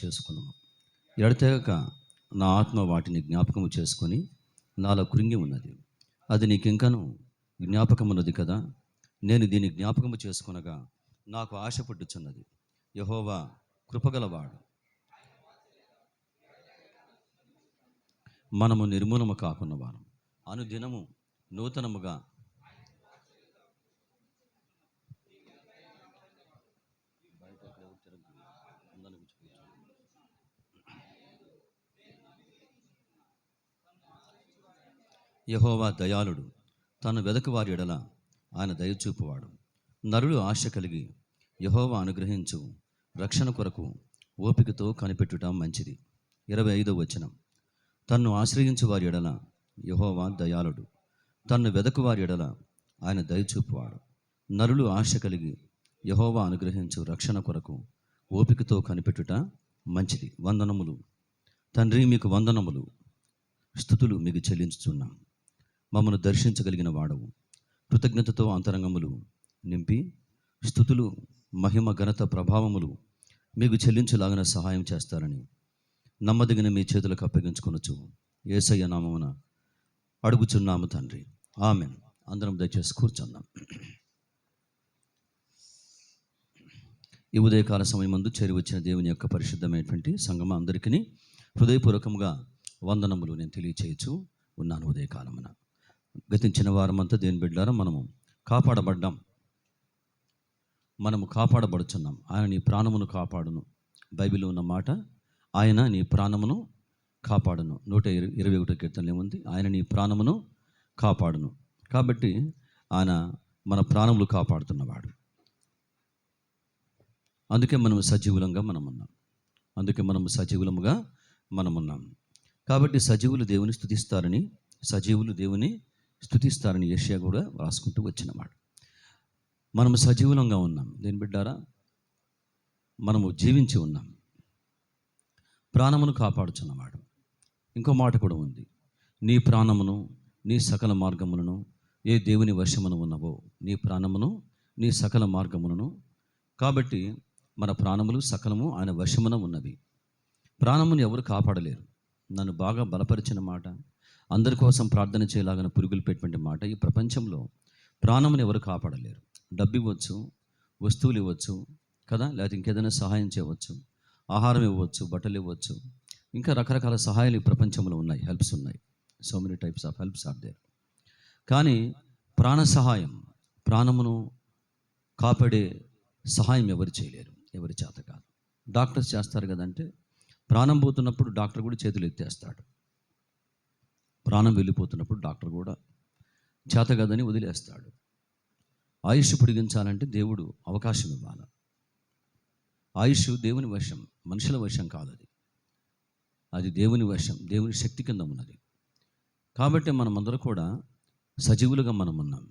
చేసుకున్నాము. ఎడతెగక నా ఆత్మ వాటిని జ్ఞాపకము చేసుకొని నాలో కృంగి ఉన్నది. అది నీకింకను జ్ఞాపకమున్నది కదా. నేను దీన్ని జ్ఞాపకము చేసుకొనగా నాకు ఆశ పుట్టుచున్నది. యెహోవా కృపగలవాడు, మనము నిర్మూలము కాకున్నవారం అనుదినము నూతనముగా యెహోవా దయాళుడు, తను వెదకు వారి ఎడల ఆయన దయచూపువాడు. నరుడు ఆశ కలిగి యెహోవా అనుగ్రహించు రక్షణ కొరకు ఓపికతో కనిపెట్టుట మంచిది. 25వ వచనం. తన్ను ఆశ్రయించు వారి ఎడల యెహోవా దయాళుడు, తన్ను వెదకు వారి ఎడల ఆయన దయచూపువాడు. నరులు ఆశ కలిగి యెహోవా అనుగ్రహించు రక్షణ కొరకు ఓపికతో కనిపెట్టుట మంచిది. వందనములు తండ్రి, మీకు వందనములు, స్తుతులు మీకు చెల్లించుచున్నాం. మమ్మను దర్శించగలిగిన వాడవు. కృతజ్ఞతతో అంతరంగములు నింపి స్తుతులు, మహిమ, ఘనత, ప్రభావములు మీకు చెల్లించులాగిన సహాయం చేస్తారని నమ్మదగిన మీ చేతులకు అప్పగించుకొనొచ్చు యేసయ్య నామమున అడుగుచున్నాము తండ్రి, ఆమెన్. అందరం దయచేసి కూర్చుందాం. ఈ ఉదయకాల సమయమందు చేరి వచ్చిన దేవుని యొక్క పరిశుద్ధమైనటువంటి సంగమ అందరికీ హృదయపూర్వకంగా వందనములు నేను తెలియచేయచ్చు ఉన్నాను. ఉదయకాలమున గతించిన వారమంతా దేని బిడ్డారా మనము కాపాడబడ్డాం, మనము కాపాడబడుచున్నాం. ఆయన నీ ప్రాణమును కాపాడును. బైబిల్లో ఉన్న మాట, ఆయన నీ ప్రాణమును కాపాడును. 121 కీర్తనలు ఏముంది? ఆయన నీ ప్రాణమును కాపాడును. కాబట్టి ఆయన మన ప్రాణములు కాపాడుతున్నవాడు. అందుకే మనం సజీవులంగా మనమున్నాం. సజీవులముగా మనమున్నాం. కాబట్టి సజీవులు దేవుని స్తుతిస్తారని, సజీవులు దేవుని స్తుతిస్తారని యెషయా కూడా రాసుకుంటూ వచ్చినవాడు. మనము సజీవులంగా ఉన్నాం. దేని బిడ్డారా, మనము జీవించి ఉన్నాం. ప్రాణమును కాపాడుచున్నవాడు. ఇంకో మాట కూడా ఉంది, నీ ప్రాణమును నీ సకల మార్గములను ఏ దేవుని వశమును ఉన్నవో, నీ ప్రాణమును నీ సకల మార్గములను. కాబట్టి మన ప్రాణములు సకలము ఆయన వశమున ఉన్నవి. ప్రాణమును ఎవరు కాపాడలేరు. నన్ను బాగా బలపరిచిన మాట, అందరి కోసం ప్రార్థన చేయలాగిన పురుగులు పెట్టిన మాట, ఈ ప్రపంచంలో ప్రాణమును ఎవరు కాపాడలేరు. డబ్బు ఇవ్వచ్చు, వస్తువులు ఇవ్వచ్చు కదా, లేకపోతే ఇంకేదైనా సహాయం చేయవచ్చు, ఆహారం ఇవ్వచ్చు, బట్టలు ఇవ్వచ్చు, ఇంకా రకరకాల సహాయాలు ఈ ప్రపంచంలో ఉన్నాయి, హెల్ప్స్ ఉన్నాయి. So many types of helps are there. కానీ ప్రాణ సహాయం, ప్రాణమును కాపాడే సహాయం ఎవరు చేయలేరు, ఎవరి చేత కాదు. డాక్టర్స్ చేస్తారు కదంటే, ప్రాణం పోతున్నప్పుడు డాక్టర్ కూడా చేతులు ఎత్తేస్తాడు. ప్రాణం వెళ్ళిపోతున్నప్పుడు డాక్టర్ కూడా చేత కదని వదిలేస్తాడు. ఆయుష్ పొడిగించాలంటే దేవుడు అవకాశం ఇవ్వాలి. ఆయుష్ దేవుని వశం, మనుషుల వశం కాదు. అది దేవుని వశం, దేవుని శక్తి కింద ఉన్నది. కాబట్టి మనమందరూ కూడా సజీవులుగా మనం ఉన్నాం.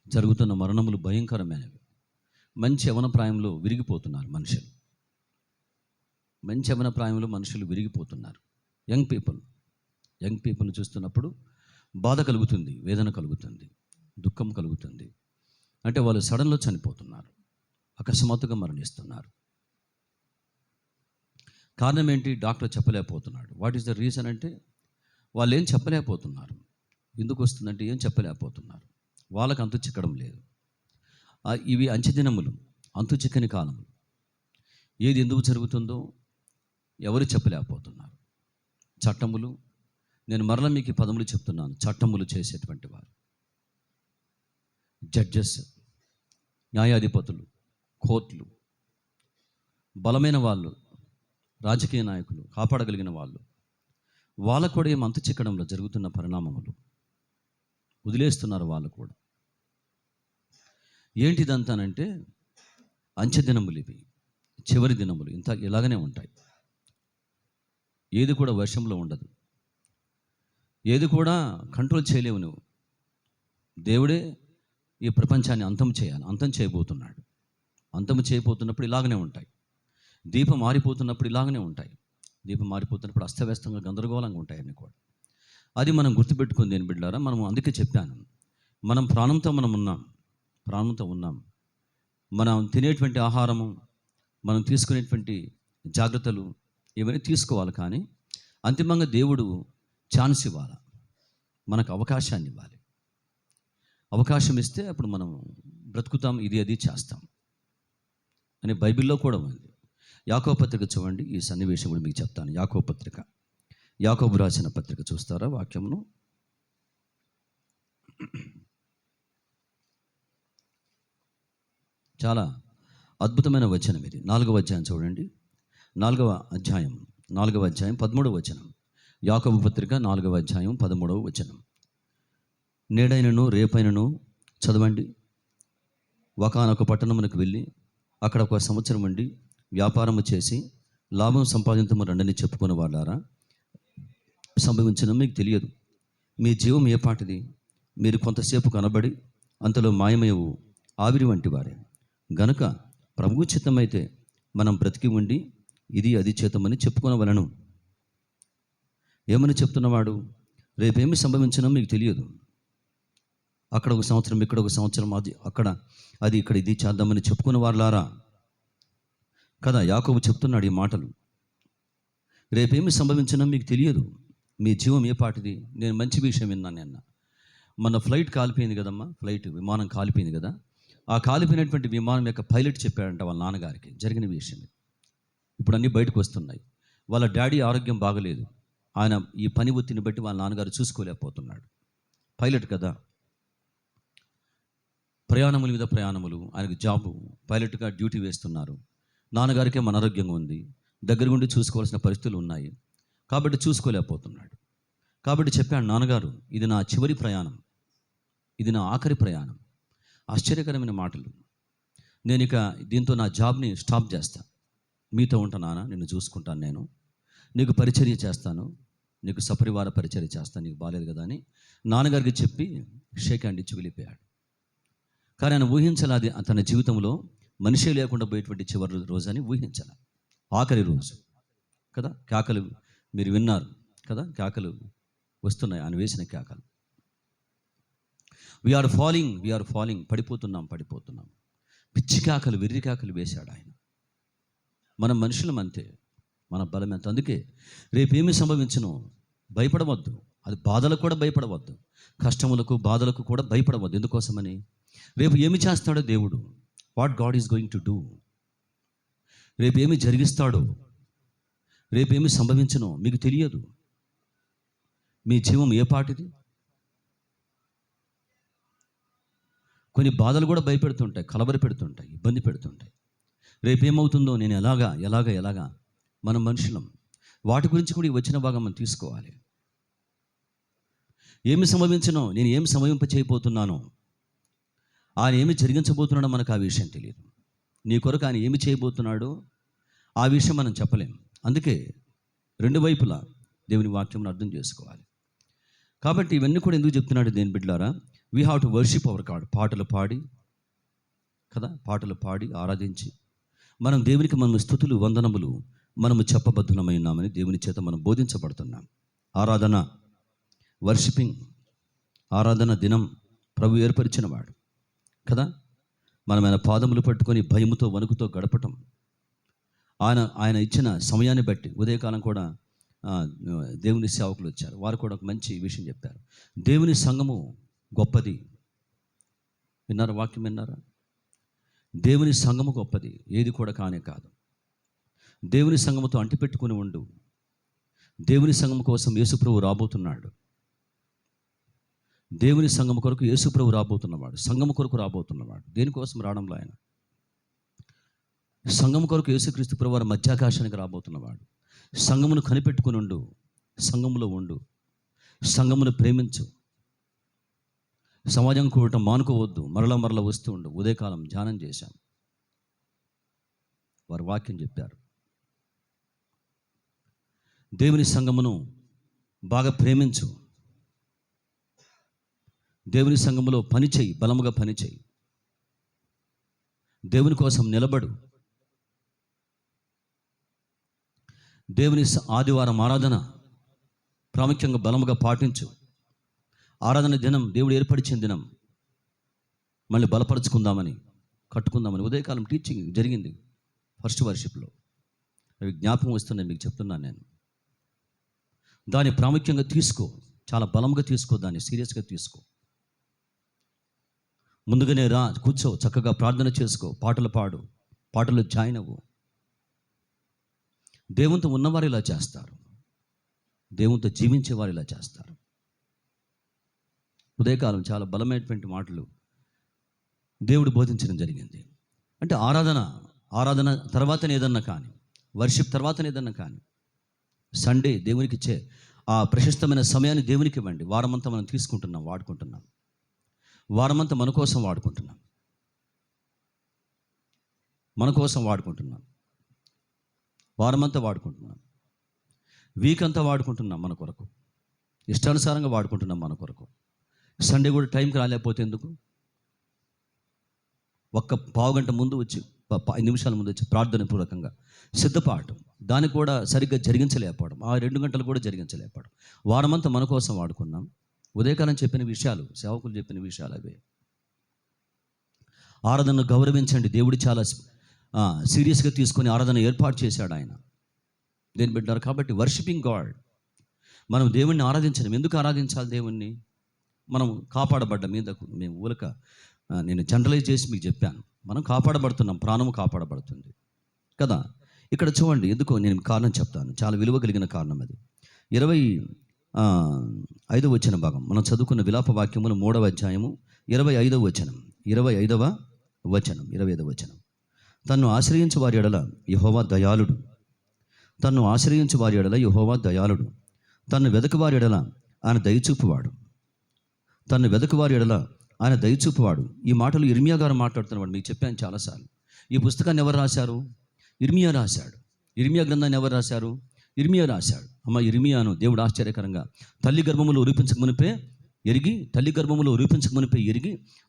జరుగుతున్న మరణములు భయంకరమైనవి. మంచి యవన ప్రాయంలో విరిగిపోతున్నారు మనుషులు. మంచి యవన ప్రాయంలో మనుషులు విరిగిపోతున్నారు. యంగ్ పీపుల్ చూస్తున్నప్పుడు బాధ కలుగుతుంది, వేదన కలుగుతుంది, దుఃఖం కలుగుతుంది. అంటే వాళ్ళు సడన్లో చనిపోతున్నారు, అకస్మాత్తుగా మరణిస్తున్నారు. కారణం ఏంటి? డాక్టర్ చెప్పలేకపోతున్నాడు. వాట్ ఈస్ ద రీజన్ అంటే, వాళ్ళు ఏం చెప్పలేకపోతున్నారు. ఎందుకు వస్తుందంటే ఏం చెప్పలేకపోతున్నారు. వాళ్ళకు అంతు చిక్కడం లేదు. ఇవి అంచెదినములు, అంతు చిక్కని కాలములు. ఏది ఎందుకు జరుగుతుందో ఎవరు చెప్పలేకపోతున్నారు. చట్టములు, నేను మరలా మీకు ఈ పదములు చెప్తున్నాను. చట్టములు చేసేటువంటి వారు, జడ్జెస్, న్యాయాధిపతులు, కోర్టులు, బలమైన వాళ్ళు, రాజకీయ నాయకులు, కాపాడగలిగిన వాళ్ళు, వాళ్ళకు కూడా ఏం అంతు చిక్కడంలో జరుగుతున్న పరిణామములు వదిలేస్తున్నారు. వాళ్ళు కూడా ఏంటిదంతానంటే అంచె దినములు, ఇవి చివరి దినములు. ఇలాగనే ఉంటాయి. ఏది కూడా వశంలో ఉండదు, ఏది కూడా కంట్రోల్ చేయలేవు నువ్వు. దేవుడే ఈ ప్రపంచాన్ని అంతం చేయబోతున్నాడు. అంతము చేయబోతున్నప్పుడు ఇలాగనే ఉంటాయి. దీపం మారిపోతున్నప్పుడు ఇలాగనే ఉంటాయి. దీపం మారిపోతున్నప్పుడు అస్తవ్యస్తంగా, గందరగోళంగా ఉంటాయి అన్నీ కూడా. అది మనం గుర్తుపెట్టుకుంది అని బిడ్డారా. మనం అందుకే చెప్పాను, మనం ప్రాణంతో ఉన్నాం. మనం తినేటువంటి ఆహారము, మనం తీసుకునేటువంటి జాగ్రత్తలు ఇవన్నీ తీసుకోవాలి. కానీ అంతిమంగా దేవుడు ఛాన్స్ ఇవ్వాలి, మనకు అవకాశాన్ని ఇవ్వాలి. అవకాశం ఇస్తే అప్పుడు మనం బ్రతుకుతాం, ఇది అది చేస్తాం అని బైబిల్లో కూడా ఉంది. యాకోబు పత్రిక చూడండి, ఈ సన్నివేశం కూడా మీకు చెప్తాను. యాకోబు పత్రిక, యాకోబు రాసిన పత్రిక చూస్తారా వాక్యమును? చాలా అద్భుతమైన వచనం ఇది. 4వ అధ్యాయం చూడండి, 4వ అధ్యాయం 13వ వచనం. యాకోబు పత్రిక 4వ అధ్యాయం 13వ వచనం. నేడైనను రేపైనను చదవండి. ఒకానొక పట్టణమునకు వెళ్ళి అక్కడ 1 సంవత్సరం ఉండి వ్యాపారము చేసి లాభం సంపాదించము రండని చెప్పుకున్న వాళ్ళారా, సంభవించిన మీకు తెలియదు. మీ జీవం ఏ పాటిది? మీరు కొంతసేపు కనబడి అంతలో మాయమయ్యవు ఆవిరి వంటి వారే. గనుక ప్రభువు చిత్తమైతే మనం బ్రతికి ఉండి ఇది అది చేతమని చెప్పుకొనవలెను. ఏమని చెప్తున్నవాడు? రేపేమి సంభవించినో మీకు తెలియదు. అక్కడ 1 సంవత్సరం, ఇక్కడ 1 సంవత్సరం, అది అక్కడ, అది ఇక్కడ, ఇది చేద్దామని చెప్పుకున్న వాళ్ళారా కదా. యాకోబు చెప్తున్నాడు ఈ మాటలు. రేపేమి సంభవించినో మీకు తెలియదు. మీ జీవం ఏ పాటిది? నేను మంచి విషయం విన్నాను నిన్న. మన ఫ్లైట్ కాలిపోయింది కదమ్మా, విమానం కాలిపోయింది కదా. ఆ కాలిపోయినటువంటి విమానం యొక్క పైలట్ చెప్పాడంట వాళ్ళ నాన్నగారికి జరిగిన విషయం. ఇప్పుడు అన్నీ బయటకు వస్తున్నాయి. వాళ్ళ డాడీ ఆరోగ్యం బాగలేదు. ఆయన ఈ పని ఒత్తిడిని బట్టి వాళ్ళ నాన్నగారు చూసుకోలేకపోతున్నాడు. పైలట్ కదా, ప్రయాణముల మీద ప్రయాణములు, ఆయనకు జాబు, పైలట్గా డ్యూటీ వేస్తున్నారు. నాన్నగారికే అనారోగ్యంగా ఉంది, దగ్గర ఉండి చూసుకోవాల్సిన పరిస్థితులు ఉన్నాయి. కాబట్టి చూసుకోలేకపోతున్నాడు. కాబట్టి చెప్పాడు, నాన్నగారు ఇది నా చివరి ప్రయాణం, ఇది నా ఆఖరి ప్రయాణం. ఆశ్చర్యకరమైన మాటలు. నేను ఇక దీంతో నా జాబ్ని స్టాప్ చేస్తాను. మీతో ఉంటానా, నిన్ను చూసుకుంటాను, నేను నీకు పరిచర్య చేస్తాను, నీకు సపరివార పరిచర్య చేస్తాను, నీకు బాలేదు కదా అని నాన్నగారికి చెప్పి షేక్ హ్యాండ్ ఇచ్చి వెళ్ళిపోయాడు. కానీ ఆయన ఊహించాలి అది తన జీవితంలో మనిషే లేకుండా పోయేటువంటి చివరి రోజు అని ఊహించాలి. ఆఖరి రోజు కదా. కేకలు మీరు విన్నారు కదా, కేకలు వస్తున్నాయి, ఆయన వేసిన కేకలు. వీఆర్ ఫాలింగ్, పడిపోతున్నాం. పిచ్చి కేకలు, వెర్రి కేకలు వేశాడు ఆయన. మనం మనుషులం అంతే, మన బలం ఎంత. అందుకే రేపేమి సంభవించను భయపడవద్దు. అది బాధలకు కూడా భయపడవద్దు, కష్టములకు బాధలకు కూడా భయపడవద్దు. ఎందుకోసమని? రేపు ఏమి చేస్తాడో దేవుడు, what God is going to do, రేపు ఏమి జరిగిస్తాడో, రేపేమి సంభవించనో మీకు తెలియదు. మీ జీవం ఏ పాటిది? కొన్ని బాధలు కూడా భయపెడుతుంటాయి, కలవర పెడుతుంటాయి, ఇబ్బంది పెడుతుంటాయి. రేపేమవుతుందో, నేను ఎలాగా మనం మనుషులం. వాటి గురించి కూడా వచ్చిన భాగం మనం తీసుకోవాలి. ఏమి సంభవించనో, నేను ఏమి సంభవింప చేయబోతున్నానో, ఆయన ఏమి జరిగించబోతున్నాడో మనకు ఆ విషయం తెలియదు. నీ కొరకు ఆయన ఏమి చేయబోతున్నాడో ఆ విషయం మనం చెప్పలేం. అందుకే రెండు వైపులా దేవుని వాక్యం అర్థం చేసుకోవాలి. కాబట్టి ఇవన్నీ కూడా ఎందుకు చెప్తున్నాడు దేని బిడ్డలారా? We have to worship our God. పాటలు పాడి ఆరాధించి మనం దేవునికి స్తుతులు వందనములు మనము చెప్పబద్ధులమై ఉన్నామని దేవుని చేత మనం బోధించబడుతున్నాం. ఆరాధన, వర్షిపింగ్, ఆరాధన దినం ప్రభు ఏర్పరిచినవాడు కదా. మనం ఆయన పాదములు పట్టుకొని భయముతో వణుకుతో గడపటం, ఆయన ఇచ్చిన సమయాన్ని బట్టి. ఉదయకాలం కూడా దేవుని సేవకులు వచ్చారు, వారు కూడా ఒక మంచి విషయం చెప్పారు. దేవుని సంఘము గొప్పది. విన్నారా? వాక్యం విన్నారా? దేవుని సంఘము గొప్పది, ఏది కూడా కానే కాదు. దేవుని సంఘముతో అంటిపెట్టుకుని ఉండు. దేవుని సంఘము కోసం యేసుప్రభు రాబోతున్నాడు. దేవుని సంఘము కొరకు యేసుప్రభు రాబోతున్నవాడు, సంఘము కొరకు రాబోతున్నవాడు. దేనికోసం రావడంలో ఆయన సంఘము కొరకు యేసుక్రీస్తు ప్రభు వారి మధ్యాకాశానికి రాబోతున్నవాడు. సంఘమును కనిపెట్టుకుని ఉండు, సంఘములో ఉండు, సంఘమును ప్రేమించు. సమాజం కూడటం మానుకోవద్దు, మరల వస్తూ ఉండు. ఉదయకాలం ధ్యానం చేశాం, వారు వాక్యం చెప్పారు. దేవుని సంఘమును బాగా ప్రేమించు. దేవుని సంఘములో పనిచేయి, బలముగా పనిచేయి. దేవుని కోసం నిలబడు. దేవుని ఆదివారం ఆరాధన ప్రాముఖ్యంగా బలముగా పాటించు. ఆరాధన దినం దేవుడు ఏర్పరిచిన దినం, మళ్ళీ బలపరుచుకుందామని, కట్టుకుందామని ఉదయకాలం టీచింగ్ జరిగింది ఫస్ట్ వర్షిప్లో. అవి జ్ఞాపకం వస్తున్నాయి, మీకు చెప్తున్నాను నేను. దాన్ని ప్రాముఖ్యంగా తీసుకో, చాలా బలంగా తీసుకో, దాన్ని సీరియస్గా తీసుకో. ముందుగానే రా, కూర్చో, చక్కగా ప్రార్థన చేసుకో, పాటలు పాడు, పాటలు జాయిన్ అవ్వు. దేవునితో ఉన్నవారు ఇలా చేస్తారు, దేవునితో జీవించేవారు ఇలా చేస్తారు. ఉదయకాలం చాలా బలమైనటువంటి మాటలు దేవుడు బోధించడం జరిగింది. అంటే ఆరాధన తర్వాతనే ఏదన్నా కానీ, వర్షిప్ తర్వాతనే ఏదన్నా కానీ, సండే దేవునికి ఇచ్చే ఆ ప్రశస్తమైన సమయాన్ని దేవునికి ఇవ్వండి. వారమంతా మనం తీసుకుంటున్నాం, వాడుకుంటున్నాం. వారమంతా మన కోసం వాడుకుంటున్నాం, వారమంతా వాడుకుంటున్నాం, వీక్ అంతా వాడుకుంటున్నాం మన కొరకు, ఇష్టానుసారంగా వాడుకుంటున్నాం మన కొరకు. సండే కూడా టైంకి రాలేకపోతే ఎందుకు? ఒక్క పావుగంట ముందు వచ్చి, 5 నిమిషాల ముందు వచ్చి ప్రార్థన పూర్వకంగా సిద్ధపాటు, దాన్ని కూడా సరిగ్గా జరిగించలేకపోవడం, ఆ 2 గంటలు కూడా జరిగించలేకపోవడం. వారమంతా మన కోసం వాడుకున్నాం. ఉదయకాలం చెప్పిన విషయాలు, సేవకులు చెప్పిన విషయాలు అవే. ఆరాధనను గౌరవించండి. దేవుడు చాలా సీరియస్గా తీసుకొని ఆరాధన ఏర్పాటు చేశాడు ఆయన, దేని పెట్టారు. కాబట్టి వర్షిపింగ్ గాడ్, మనం దేవుణ్ణి ఆరాధించడం. ఎందుకు ఆరాధించాలి దేవుణ్ణి? మనం కాపాడబడ్డ మీదకు, మేము ఊలక నేను జనరలైజ్ చేసి మీకు చెప్పాను, మనం కాపాడబడుతున్నాం, ప్రాణము కాపాడబడుతుంది కదా. ఇక్కడ చూడండి, ఎందుకో నేను కారణం చెప్తాను, చాలా విలువ కలిగిన కారణం అది. 25వ వచన భాగం మనం చదువుకున్న విలాప వాక్యములు 3వ అధ్యాయము 25వ వచనం. 25వ వచనం. తన్ను ఆశ్రయించు వారి ఎడల యెహోవా దయాళుడు, తన్ను ఆశ్రయించు వారి ఎడల యెహోవా దయాళుడు, తన్ను వెదకు వారి ఎడల ఆయన దయచూపువాడు, తన్ను వెదకు వారి ఎడల ఆయన దయచూపువాడు. ఈ మాటలు ఇర్మియా గారు మాట్లాడుతున్నవాడు, మీకు చెప్పాను చాలాసార్లు. ఈ పుస్తకాన్ని ఎవరు రాశారు? ఇర్మియా రాశాడు. ఇర్మియా గ్రంథాన్ని ఎవరు రాశారు? ఇర్మియా రాశాడు. అమ్మ, ఇర్మియాను దేవుడు ఆశ్చర్యకరంగా తల్లి గర్భములో రూపించక మునిపే ఎరిగి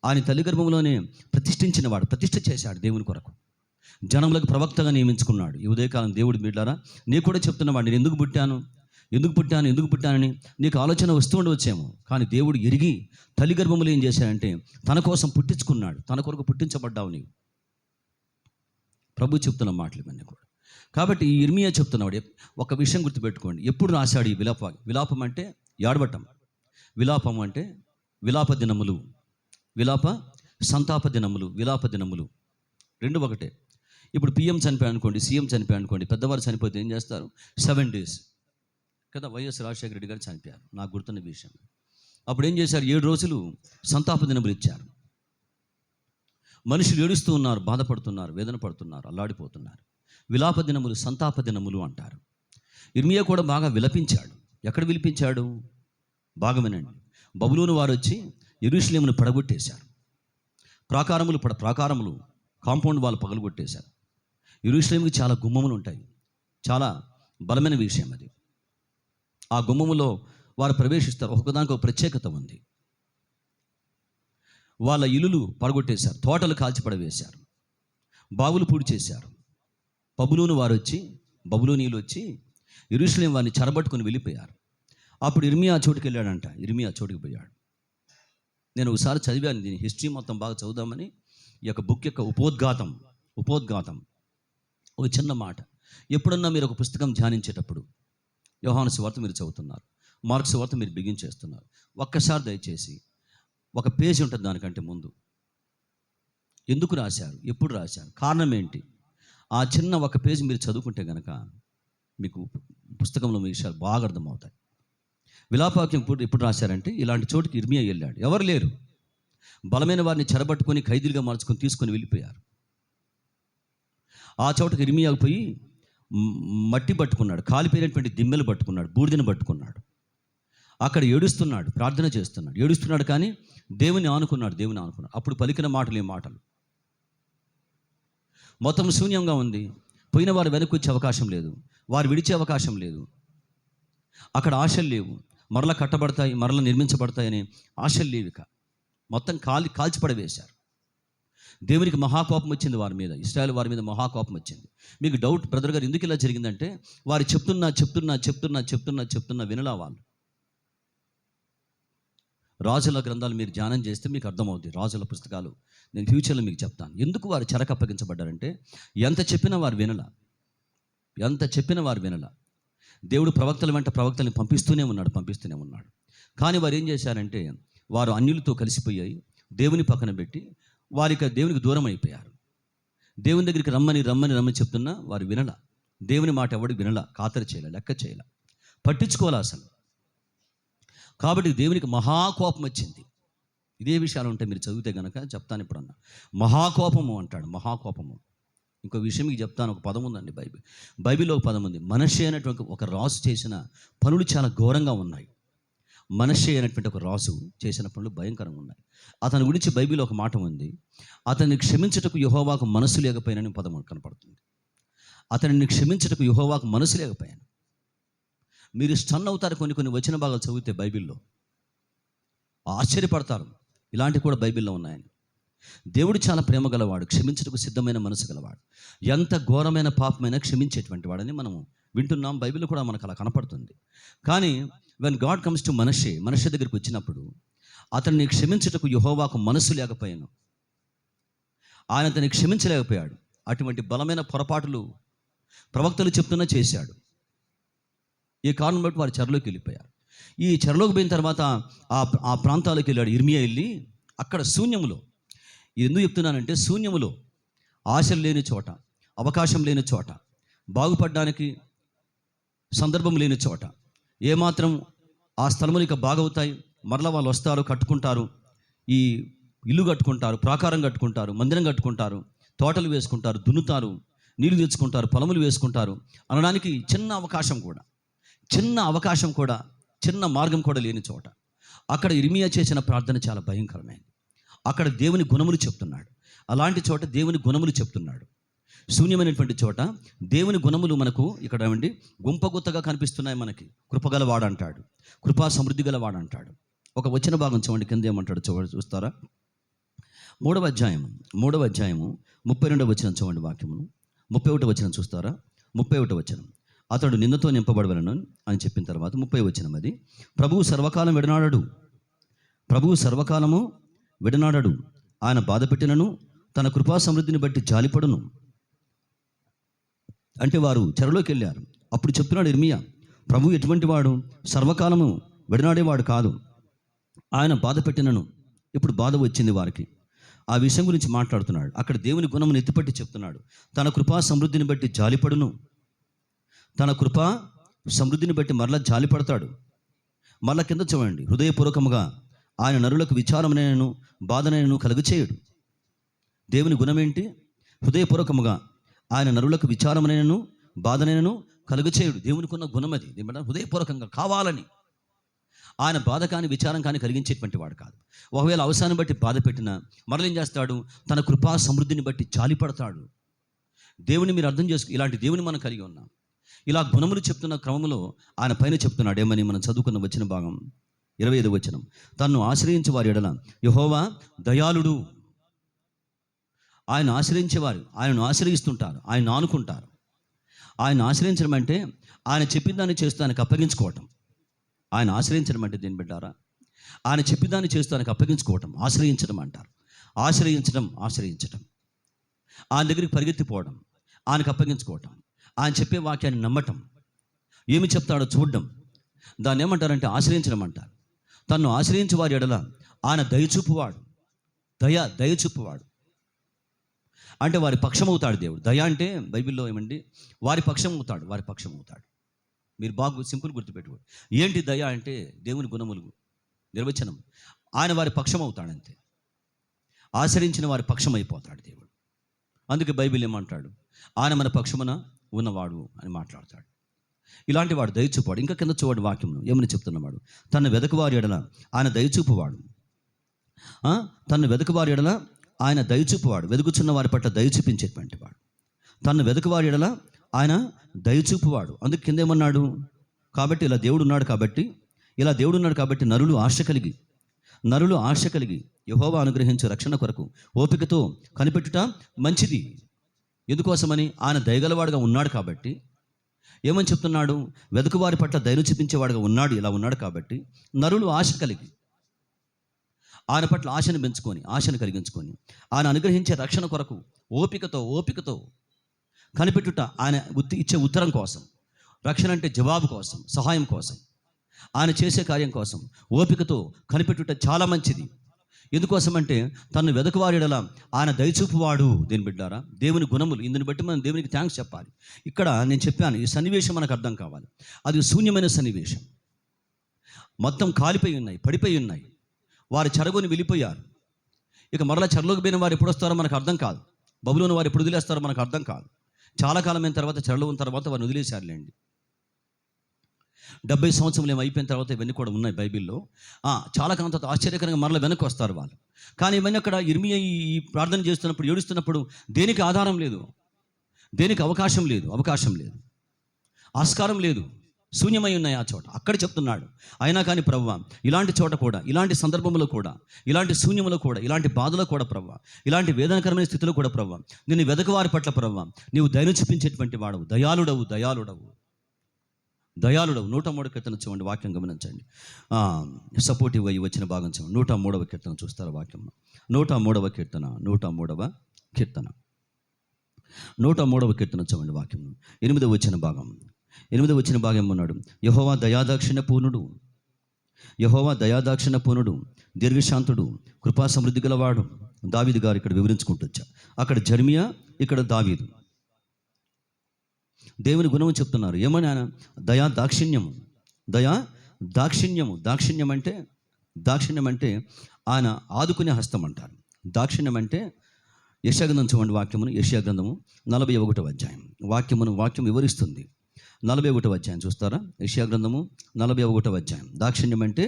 ఆయన తల్లి గర్భంలోనే ప్రతిష్ఠ చేశాడు దేవుని కొరకు. జనములకు ప్రవక్తగా నియమించుకున్నాడు. ఈ ఉదయకాలం దేవుడు బిడ్డారా, నీకు కూడా చెప్తున్నవాడు, నేను ఎందుకు పుట్టానని నీకు ఆలోచన వస్తూ ఉండవచ్చేమో. కానీ దేవుడు ఎరిగి తల్లి గర్భములు ఏం చేశాడంటే తన కోసం పుట్టించుకున్నాడు, తన కొరకు పుట్టించబడ్డావు నీవు. ప్రభు చెప్తున్న మాటలు ఇవన్నీ కూడా. కాబట్టి ఈ ఇర్మియా చెప్తున్నవాడు, ఒక విషయం గుర్తుపెట్టుకోండి. ఎప్పుడు రాశాడు ఈ విలాపం అంటే ఏడవటం, విలాపం అంటే విలాప దినములు, సంతాప దినములు రెండు ఒకటే. ఇప్పుడు పిఎం చనిపోయాడు అనుకోండి, సీఎం చనిపోయాడు అనుకోండి, పెద్దవారు చనిపోతే ఏం చేస్తారు? 7 days కదా. వైఎస్ రాజశేఖర రెడ్డి గారు చనిపోయారు, నాకు గుర్తున్న విషయం. అప్పుడు ఏం చేశారు? 7 రోజులు సంతాప దినములు ఇచ్చారు. మనుషులు ఏడుస్తూ ఉన్నారు, బాధపడుతున్నారు, వేదన పడుతున్నారు, అల్లాడిపోతున్నారు. విలాప దినములు, సంతాప దినములు అంటారు. ఇర్మియా కూడా బాగా విలపించాడు. ఎక్కడ విలిపించాడు? బాగా వినండి. బబులోను వారు వచ్చి యెరూషలేమును పడగొట్టేశారు. ప్రాకారములు కాంపౌండ్ వాళ్ళు పగలగొట్టేశారు. యెరూషలేముకి చాలా గుమ్మములు ఉంటాయి, చాలా బలమైన విషయం అది. ఆ గుమ్మములో వారు ప్రవేశిస్తారు. ఒకదానికి ఒక ప్రత్యేకత ఉంది. వాళ్ళ ఇల్లులు పడగొట్టేశారు, తోటలు కాల్చిపడవేశారు, బావులు పూడి చేశారు. బబులోనీయులు వచ్చి యెరూషలేం వారిని చెరబట్టుకుని వెళ్ళిపోయారు. అప్పుడు ఇర్మియా చోటుకి వెళ్ళాడంట. ఇర్మియా చోటుకి పోయాడు. నేను ఒకసారి చదివాను, దీని హిస్టరీ మొత్తం బాగా చదువుదామని. ఈ యొక్క బుక్ యొక్క ఉపోద్ఘాతం ఒక చిన్న మాట. ఎప్పుడన్నా మీరు ఒక పుస్తకం ధ్యానించేటప్పుడు, యోహాను సువార్త మీరు చదువుతున్నారు, మార్కు సువార్త మీరు బిగించేస్తున్నారు, ఒక్కసారి దయచేసి ఒక పేజీ ఉంటుంది దానికంటే ముందు. ఎందుకు రాశారు, ఎప్పుడు రాశారు, కారణం ఏంటి, ఆ చిన్న ఒక పేజీ మీరు చదువుకుంటే కనుక మీకు పుస్తకంలో మీ విషయాలు బాగా అర్థమవుతాయి. విలాపవాక్యం ఎప్పుడు రాశారంటే, ఇలాంటి చోటుకి ఇర్మియా వెళ్ళాడు, ఎవరు లేరు, బలమైన వారిని చెరబట్టుకొని ఖైదీలుగా మార్చుకొని తీసుకొని వెళ్ళిపోయారు. ఆ చోటుకి ఇర్మియా పోయి మట్టి పట్టుకున్నాడు, కాలిపోయినటువంటి దిమ్మెలు పట్టుకున్నాడు, బూడిదను పట్టుకున్నాడు. అక్కడ ఏడుస్తున్నాడు, ప్రార్థన చేస్తున్నాడు, ఏడుస్తున్నాడు, కానీ దేవుని ఆనుకున్నాడు. అప్పుడు పలికిన మాటలు ఏ మాటలు! మొత్తం శూన్యంగా ఉంది. పోయిన వారు వెనక్కి వచ్చే అవకాశం లేదు, వారు విడిచే అవకాశం లేదు. అక్కడ ఆశలు లేవు, మరలా కట్టబడతాయి, మరలా నిర్మించబడతాయని ఆశలు లేవు. ఇక మొత్తం కాల్చిపడవేశారు. దేవునికి మహాకోపం వచ్చింది వారి మీద, ఇశ్రాయేల్ వారి మీద మహాకోపం వచ్చింది. మీకు డౌట్, బ్రదర్ గారు ఎందుకు ఇలా జరిగిందంటే, వారు చెప్తున్నా వినలా వాళ్ళు. రాజుల గ్రంథాలు మీరు ధ్యానం చేస్తే మీకు అర్థమవుతుంది. రాజుల పుస్తకాలు నేను ఫ్యూచర్లో మీకు చెప్తాను. ఎందుకు వారు చెరకు అప్పగించబడ్డారంటే, ఎంత చెప్పినా వారు వినలా. ఎంత చెప్పిన వారు వినల. దేవుడు ప్రవక్తల వెంట ప్రవక్తల్ని పంపిస్తూనే ఉన్నాడు. కానీ వారు ఏం చేశారంటే, వారు అన్యులతో కలిసిపోయాయి, దేవుని పక్కన పెట్టి వారికి దేవునికి దూరం అయిపోయారు. దేవుని దగ్గరికి రమ్మని చెప్తున్నా వారు వినల. దేవుని మాట ఎవడు వినల, ఖాతరు చేయలే, లెక్క చేయలే, పట్టించుకోలే అసలు. కాబట్టి దేవునికి మహాకోపం వచ్చింది. ఇదే విషయాలు ఉంటే మీరు చదివితే కనుక చెప్తాను ఇప్పుడన్నా. మహాకోపము అంటాడు, మహాకోపము. ఇంకో విషయం మీకు చెప్తాను. ఒక పదం ఉందండి బైబిల్లో ఒక పదం ఉంది. మనష్షే అనేటువంటి ఒక రాజు చేసిన పనులు చాలా ఘోరంగా ఉన్నాయి. మనష్షే అనేటువంటి ఒక రాజు చేసిన పనులు భయంకరంగా ఉన్నాయి. అతని గురించి బైబిల్లో ఒక మాట ఉంది. అతన్ని క్షమించుటకు యెహోవాకు మనసు లేకపోయినని పదం కనపడుతుంది. అతనిని క్షమించుటకు యెహోవాకు మనసు లేకపోయాను. మీరు స్టన్ అవుతారు కొన్ని వచన భాగాలు చదివితే బైబిల్లో, ఆశ్చర్యపడతారు. ఇలాంటివి కూడా బైబిల్లో ఉన్నాయని. దేవుడు చాలా ప్రేమ గలవాడు, క్షమించుటకు సిద్ధమైన మనసు గలవాడు, ఎంత ఘోరమైన పాపమైనా క్షమించేటువంటి వాడని మనం వింటున్నాం. బైబిల్ కూడా మనకు అలా కనపడుతుంది. కానీ వెన్ గాడ్ కమ్స్ టు మనష్షే దగ్గరికి వచ్చినప్పుడు అతన్ని క్షమించుటకు యెహోవాకు మనసు లేకపోయాను. ఆయన అతన్ని క్షమించలేకపోయాడు. అటువంటి బలమైన పొరపాటులు ప్రవక్తలు చెప్తున్నా చేశాడు. ఈ కారణం బట్టి వారు చెరలోకి వెళ్ళిపోయారు. ఈ చెరలోకి పోయిన తర్వాత ఆ ప్రాంతాలకు వెళ్ళాడు ఇర్మియా. వెళ్ళి అక్కడ శూన్యములో, ఎందుకు చెప్తున్నానంటే, శూన్యములో, ఆశలు లేని చోట, అవకాశం లేని చోట, బాగుపడడానికి సందర్భం లేని చోట, ఏమాత్రం ఆ స్థలములు ఇక బాగవుతాయి, మరలా వాళ్ళు వస్తారు, కట్టుకుంటారు, ఈ ఇల్లు కట్టుకుంటారు, ప్రాకారం కట్టుకుంటారు, మందిరం కట్టుకుంటారు, తోటలు వేసుకుంటారు, దున్నుతారు, నీళ్లు తెచ్చుకుంటారు, పొలములు వేసుకుంటారు అనడానికి చిన్న అవకాశం కూడా చిన్న మార్గం కూడా లేని చోట అక్కడ ఇర్మియా చేసిన ప్రార్థన చాలా భయంకరమైనది. అక్కడ దేవుని గుణములు చెప్తున్నాడు. అలాంటి చోట దేవుని గుణములు చెప్తున్నాడు. శూన్యమైనటువంటి చోట దేవుని గుణములు మనకు ఇక్కడ ఏమండి గుంపగుత్తగా కనిపిస్తున్నాయి. మనకి కృపగలవాడు అంటాడు, కృపా సమృద్ధి గలవాడు అంటాడు. ఒక వచన భాగం చూడండి, కింద ఏమంటాడు చూస్తారా? 3వ అధ్యాయము 32వ వచనం చూడండి. వాక్యమును 31వ వచనం చూస్తారా? 31వ వచనం, అతడు నిందతో నింపబడవలను అని చెప్పిన తర్వాత 30వ వచనం, అది ప్రభువు సర్వకాలము విడనాడడు, ఆయన బాధ పెట్టినను తన కృపా సమృద్ధిని బట్టి జాలిపడును. అంటే వారు చెరలోకి వెళ్ళారు. అప్పుడు చెప్తున్నాడు ఇర్మియా, ప్రభు ఎటువంటి వాడు? సర్వకాలము విడనాడేవాడు కాదు, ఆయన బాధ పెట్టినను. ఇప్పుడు బాధ వచ్చింది వారికి. ఆ విషయం గురించి మాట్లాడుతున్నాడు. అక్కడ దేవుని గుణమును ఎత్తిపట్టి చెప్తున్నాడు. తన కృపా సమృద్ధిని బట్టి జాలిపడును, తన కృపా సమృద్ధిని బట్టి మరలా జాలిపడతాడు. మరలా కింద చూడండి, హృదయపూర్వకముగా ఆయన నరులకు విచారమునైనను బాధనైనను కలుగచేయుడు. దేవుని గుణమేంటి? హృదయపూర్వకముగా ఆయన నరులకు విచారమునైనను బాధనైనను కలుగచేయుడు. దేవునికి ఉన్న గుణం అది. హృదయపూర్వకంగా కావాలని, ఆయన బాధ కానీ విచారం కానీ కలిగించేటువంటి వాడు కాదు. ఒకవేళ అవసరాన్ని బట్టి బాధ పెట్టినా మరల ఏం చేస్తాడు? తన కృపా సమృద్ధిని బట్టి జాలిపడతాడు. దేవుని మీరు అర్థం చేసుకో, ఇలాంటి దేవుని మనం కలిగి ఉన్నాం. ఇలా గుణములు చెప్తున్న క్రమంలో ఆయన పైన చెప్తున్నాడు ఏమని మనం చదువుకున్న వచ్చిన భాగం 25వ వచనం, తన్ను ఆశ్రయించే వారి ఎడల యెహోవా దయాళుడు. ఆయన ఆశ్రయించేవారు ఆయనను ఆశ్రయిస్తుంటారు, ఆయన ఆనుకుంటారు. ఆయన ఆశ్రయించడం అంటే ఆయన చెప్పిన దాన్ని చేస్తూ ఆయనకు అప్పగించుకోవటం. ఆయన ఆశ్రయించడం అంటే దేని పెట్టారా? ఆయన చెప్పిన దాన్ని చేస్తూ ఆయనకు అప్పగించుకోవటం ఆశ్రయించడం అంటారు. ఆశ్రయించడం ఆయన దగ్గరికి పరిగెత్తిపోవడం, ఆయనకు అప్పగించుకోవటం, ఆయన చెప్పే వాక్యాన్ని నమ్మటం, ఏమి చెప్తాడో చూడడం, దాన్ని ఏమంటారంటే ఆశ్రయించడం అంటారు. తన్ను ఆశ్రయించే వారి ఎడల ఆయన దయచూపువాడు. దయచూపువాడు అంటే వారి పక్షమవుతాడు దేవుడు. దయ అంటే బైబిల్లో ఏమండి, వారి పక్షం అవుతాడు. మీరు బాగా సింపుల్ గుర్తుపెట్టుకోండి. ఏంటి దయ అంటే? దేవుని గుణములు నిర్వచనం. ఆయన వారి పక్షం అవుతాడంతే. ఆశ్రయించిన వారి పక్షం అయిపోతాడు దేవుడు. అందుకే బైబిల్ ఏమంటాడు? ఆయన మన పక్షమున ఉన్నవాడు అని మాట్లాడతాడు. ఇలాంటి వాడు దయచూపువాడు. ఇంకా కింద చూవాడు వాక్యమును ఏమని చెప్తున్నవాడు? తన వెదకువారి ఎడల ఆయన దయచూపువాడు. తన వెదకువారి ఎడల ఆయన దయచూపువాడు. వెదుకుచున్న వారి పట్ల దయ చూపించేటువంటి వాడు. తన వెదకువారి ఎడల ఆయన దయచూపువాడు. అందుకు కింద ఏమన్నాడు? కాబట్టి ఇలా దేవుడు ఉన్నాడు కాబట్టి నరులు ఆశ కలిగి యెహోవా అనుగ్రహించే రక్షణ కొరకు ఓపికతో కనిపెట్టుట మంచిది. ఎందుకోసమని? ఆయన దయగలవాడుగా ఉన్నాడు కాబట్టి. ఏమని చెప్తున్నాడు? వెదకువారి పట్ల దయను చూపించేవాడుగా ఉన్నాడు. ఇలా ఉన్నాడు కాబట్టి నరులు ఆశ కలిగి ఆయన పట్ల ఆశను కలిగించుకొని ఆయన అనుగ్రహించే రక్షణ కొరకు ఓపికతో కనిపెట్టుట ఆయన ఇచ్చే ఉత్తరం కోసం, రక్షణ అంటే జవాబు కోసం, సహాయం కోసం, ఆయన చేసే కార్యం కోసం ఓపికతో కనిపెట్టుట చాలా మంచిది. ఎందుకోసం అంటే తను వెదకువారిడలా ఆయన దయచూపువాడు. దేని బిడ్డారా, దేవుని గుణములు, ఇందుని బట్టి మనం దేవునికి థ్యాంక్స్ చెప్పాలి. ఇక్కడ నేను చెప్పాను, ఈ సన్నివేశం మనకు అర్థం కావాలి. అది శూన్యమైన సన్నివేశం. మొత్తం కాలిపోయి ఉన్నాయి, పడిపోయి ఉన్నాయి. వారు చెరగొని వెళ్ళిపోయారు. ఇక మరలా చెరలోకి పోయిన వారు ఎప్పుడు వస్తారో మనకు అర్థం కాదు. బబులోని వారు ఎప్పుడు వదిలేస్తారో మనకు అర్థం కాదు. చాలా కాలమైన తర్వాత, చెరలో ఉన్న తర్వాత వారిని వదిలేశారులేండి. 70 సంవత్సరాలు ఏమో అయిపోయిన తర్వాత ఇవన్నీ కూడా ఉన్నాయి బైబిల్లో. చాలా కాలం తర్వాత ఆశ్చర్యకరంగా మరలా వెనక్కి వస్తారు వాళ్ళు. కానీ ఇవన్నీ అక్కడ ఇర్మియా ఈ ప్రార్థన చేస్తున్నప్పుడు, ఏడుస్తున్నప్పుడు దేనికి ఆధారం లేదు, దేనికి అవకాశం లేదు, ఆస్కారం లేదు, శూన్యమై ఉన్నాయి ఆ చోట. అక్కడ చెప్తున్నాడు. అయినా కానీ ప్రభువా, ఇలాంటి చోట కూడా, ఇలాంటి సందర్భంలో కూడా, ఇలాంటి శూన్యంలో కూడా, ఇలాంటి బాధలో కూడా ప్రభువా, ఇలాంటి వేదనకరమైన స్థితిలో కూడా ప్రభువా, నిన్ను వెదకవారి పట్ల ప్రభువా నీవు దయను చూపించేటువంటి వాడవు, దయాళుడవు. 103వ కీర్తన చూడండి, వాక్యం గమనించండి. సపోర్టివ్గా వచ్చిన భాగం చూడండి. 103వ కీర్తన చూస్తారు వాక్యం. 103వ కీర్తన 103వ కీర్తన చూడండి వాక్యం. 8వ వచ్చిన భాగం ఉన్నాడు. యెహోవా దయాదాక్షిణ్య పూర్ణుడు, దీర్ఘశాంతుడు, కృపా సమృద్ధి గలవాడు. దావీదు గారు ఇక్కడ వివరించుకుంటూ వచ్చారు. అక్కడ జెర్మియా, ఇక్కడ దావీదు. దేవుని గుణము చెప్తున్నారు. ఏమని? ఆయన దాక్షిణ్యం అంటే ఆయన ఆదుకునే హస్తం అంటారు. దాక్షిణ్యం అంటే యెషయా చూడండి వాక్యమును. యెషయా గ్రంథము 41వ అధ్యాయం వాక్యం వివరిస్తుంది. 41వ అధ్యాయం చూస్తారా? యెషయా గ్రంథము 41వ అధ్యాయం. దాక్షిణ్యం అంటే